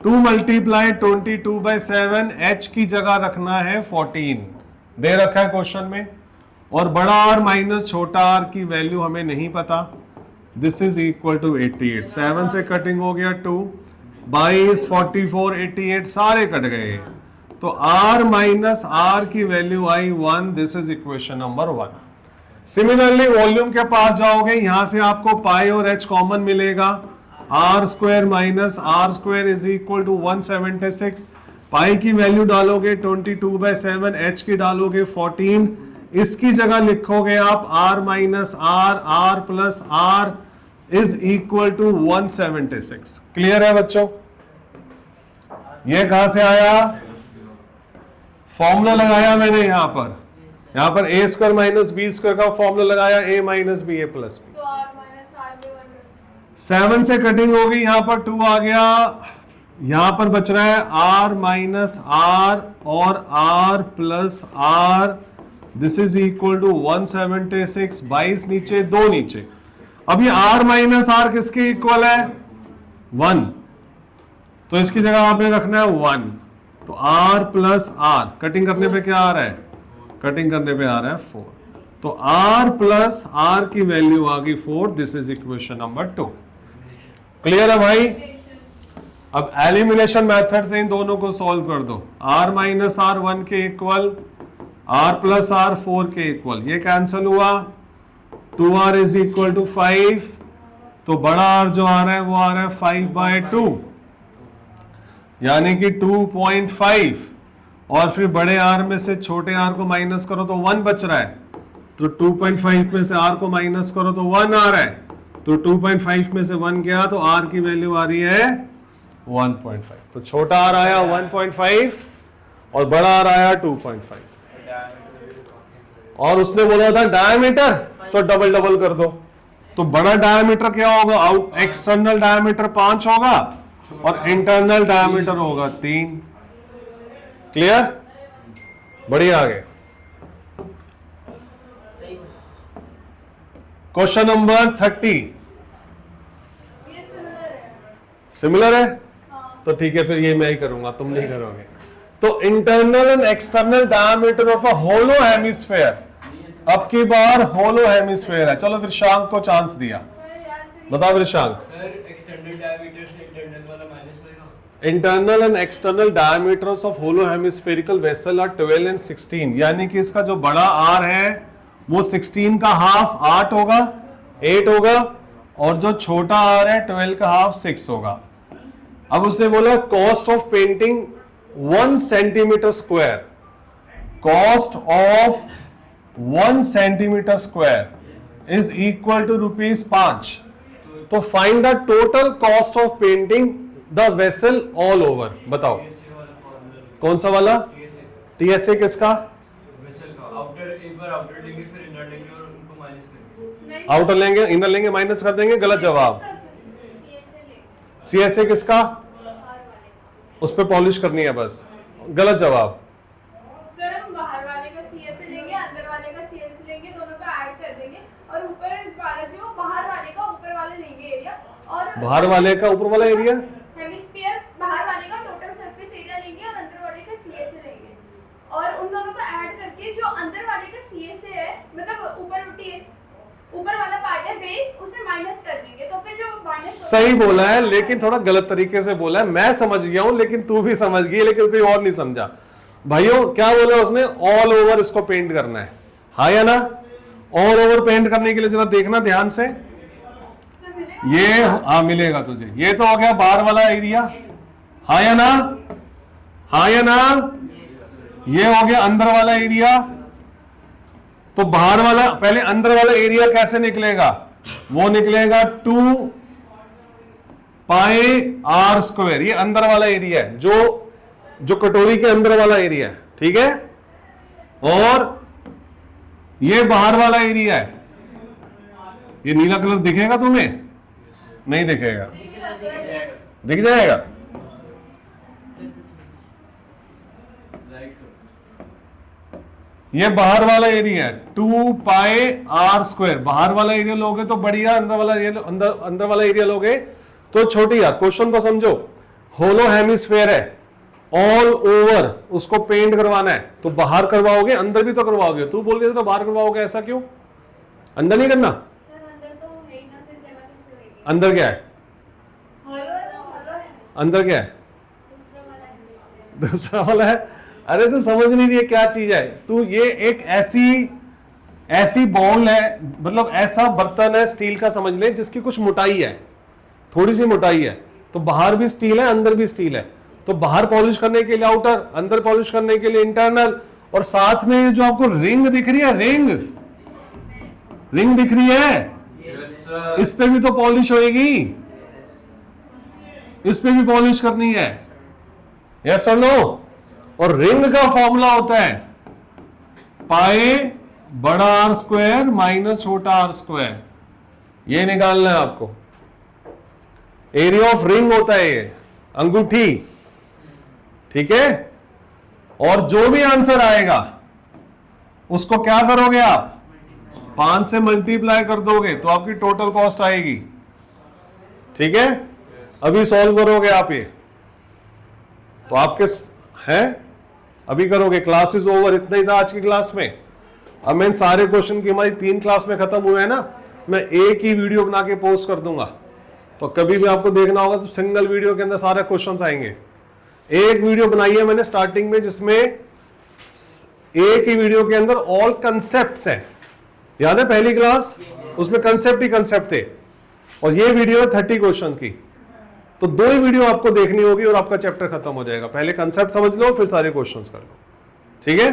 2 multiply 22/7, H की जगह रखना है 14, दे रखा है क्वेश्चन में। और बड़ा आर माइनस छोटा आर की वैल्यू हमें नहीं पता। This is equal to 88। 7 से कटिंग हो गया 2, 22 44 88 सारे कट गए। तो आर माइनस आर की वैल्यू आई 1। This is equation number 1। Similarly volume के पास जाओगे, यहां से आपको पाई और एच कॉमन मिलेगा। R square minus R square is equal to 176। Pi की वैल्यू डालोगे 22/7, एच की डालोगे 14। इसकी जगह लिखोगे आप R minus R plus R is equal to 176। Clear है बच्चों? ये कहां से आया? फॉर्मूला लगाया मैंने यहां पर यहां पर ए स्क्वायर माइनस बी स्क्वायर का फॉर्मूला लगाया, ए माइनस बी ए प्लस बी। तो r माइनस r में 1 7 से कटिंग हो गई, यहां पर 2 आ गया, यहां पर बच रहा है r माइनस आर और r plus R, this is equal to 176, 22 नीचे 2 नीचे। अब ये r माइनस आर किसके इक्वल है? 1, तो इसकी जगह आपने रखना है 1, तो r प्लस आर कटिंग करने पे क्या आ रहा है? कटिंग करने पे आ रहा है 4, तो r प्लस आर की वैल्यू आ गई 4, this is equation number 2। Clear है भाई? अब एलिमिनेशन मेथड से इन दोनों को सॉल्व कर दो, r माइनस आर 1 के इक्वल, r प्लस आर 4 के इक्वल, ये कैंसिल हुआ, 2r इज इक्वल टू 5, तो बड़ा r जो आ रहा है वो आ रहा है 5/2, यानी कि 2.5, और फिर बड़े r में से छोटे r को माइनस करो तो 1 बच रहा है, तो 2.5 में से r को माइनस करो तो 1 आ रहा है, तो 2.5 में से 1 गया तो r की वैल्यू आ रही है 1.5, तो छोटा r आया 1.5 और बड़ा r आया 2.5, और उसने बोला था डायमीटर, तो डबल डबल कर दो, तो बड़ा डायमीटर क्या होगा? आउट एक्सटर्नल डायमीटर 5 होगा और इंटरनल डायमीटर होगा 3। क्लियर? बढ़िया, आगे सही। Question number 30। ये सिमिलर है। सिमिलर है? हाँ। तो ठीक है, फिर ये मैं ही करूंगा, तुम नहीं करोगे। तो internal and external diameter of a hollow hemisphere, अब की बार होलो हेमिस्फेयर है। चलो फिर शांक को चांस दिया, मेरे याद से बताओ फिर शांक। सर एक्सटेंडेड डायमीटर से इंटरनल वाला माइनस होगा। Internal and external diameters of hollow hemispherical vessel are 12 and 16, यानी कि इसका जो बड़ा आर है वो 16 का हाफ 8 होगा, 8 होगा, और जो छोटा आर है 12 का हाफ 6 होगा। अब उसने बोला cost of painting 1 centimetre square, cost of 1 centimetre square is equal to ₹5। तो find the total cost of painting the vessel all over. बताओ TSA वाला फॉर्मूला। कौन सा वाला? TSA टीएसए किसका? वेसल का आउटर, एक बार आउटर लेंगे फिर इनर लेंगे और उनको माइनस करेंगे। नहीं। आउटर लेंगे, इनर लेंगे, माइनस कर देंगे, गलत जवाब। सीएसए किसका? उस पर पॉलिश करनी है बस, गलत जवाब। सर हम बाहर वाले का सीएस लेंगे, अंदर वाले का सीएस लेंगे, दोनों को ऐड कर देंगे और ऊपर वाला जो बाहर वाले का ऊपर वाले लेंगे एरिया, और बाहर वाले का ऊपर वाला एरिया, हेमिस्फीयर बाहर वाले का टोटल सरफेस एरिया लेंगे और अंदर वाले का सीएस लेंगे, और उन दोनों को ऐड करके जो अंदर वाले का सीएस है, मतलब ऊपर टीएस ऊपर वाला पार्ट है बेस, उसे माइनस कर देंगे, तो फिर जो माइनस सही बोला है, लेकिन थोड़ा गलत तरीके से बोला है। मैं समझ गया हूं, लेकिन तू भी समझ गई, लेकिन कोई और नहीं समझा। भाइयों क्या बोला उसने? ऑल ओवर इसको पेंट करना है, हाँ या ना? ऑल ओवर पेंट करने के लिए जरा देखना ध्यान से, ये हाँ मिलेगा तुझे। ये तो हो गया बाहर वाला एरिया, हाँ या ना? हाँ या ना? ये हो गया अंदर वाला एरिया। तो बाहर वाला, पहले अंदर वाला एरिया कैसे निकलेगा? वो निकलेगा 2 पाई आर स्क्वायर, ये अंदर वाला एरिया है, जो कटोरी के अंदर वाला एरिया है, ठीक है? और ये बाहर वाला एरिया है। ये नीला कलर दिखेगा तुम्हें? नहीं दिखेगा, दिख जाएगा। ये बाहर वाला एरिया है 2 पाई आर स्क्वायर। बाहर वाला एरिया लोगे तो बढ़िया, अंदर वाला एरिया अंदर वाला एरिया लोगे तो छोटी। यार क्वेश्चन को समझो, होलो हेमिस्फेयर है, ऑल ओवर उसको पेंट करवाना है, तो बाहर करवाओगे, अंदर भी तो करवाओगे। तू बोल रही तो बाहर करवाओगे, ऐसा क्यों? अंदर नहीं करना? सर अंदर तो है ही ना, फिर जगह किससे होगी? अंदर क्या है? हॉलो है ना, हॉलो है, अंदर क्या है? दूसरा वाला है। दूसरा वाला है। अरे तू समझ नहीं रही है क्या चीज है तू? ये एक ऐसी बॉल है, मतलब ऐसा बर्तन है स्टील का समझ ले, जिसकी कुछ मोटाई है, थोड़ी सी मोटाई है। तो बाहर भी स्टील है, अंदर भी स्टील है। तो बाहर पॉलिश करने के लिए आउटर, अंदर पॉलिश करने के लिए इंटरनल, और साथ में जो आपको रिंग दिख रही है, रिंग दिख रही है, Yes, sir. इस पे भी तो पॉलिश होएगी, इस पे भी पॉलिश करनी है। यस और नो? और रिंग का फॉर्मूला होता है पाए बड़ा आर स्क्वायर माइनस छोटा आर स्क्वायर, ये निकालना है आपको। एरिया ऑफ रिंग होता है ये, अंगूठी, ठीक है। और जो भी आंसर आएगा उसको क्या करोगे आप, 5 से मल्टीप्लाई कर दोगे तो आपकी टोटल कॉस्ट आएगी, ठीक है। अभी सॉल्व करोगे आप ये, तो आपके हैं अभी करोगे। क्लास इज ओवर, इतना ही था आज की क्लास में। अब मैं इन सारे क्वेश्चन की, हमारी 3 क्लास में खत्म हुए हैं ना, मैं एक ही वीडियो बना के पोस्ट कर दूंगा, तो कभी भी आपको देखना होगा तो सिंगल वीडियो के अंदर सारे क्वेश्चंस आएंगे। एक वीडियो बनाई है मैंने स्टार्टिंग में, जिसमें एक ही वीडियो के अंदर ऑल कंसेप्ट्स हैं, याद है पहली क्लास, उसमें कंसेप्ट ही कंसेप्ट थे। और ये वीडियो है 30 क्वेश्चन की, तो 2 ही वीडियो आपको देखनी होगी और आपका चैप्टर खत्म हो जाएगा। पहले कंसेप्ट समझ लो, फिर सारे क्वेश्चंस कर लो, ठीक है।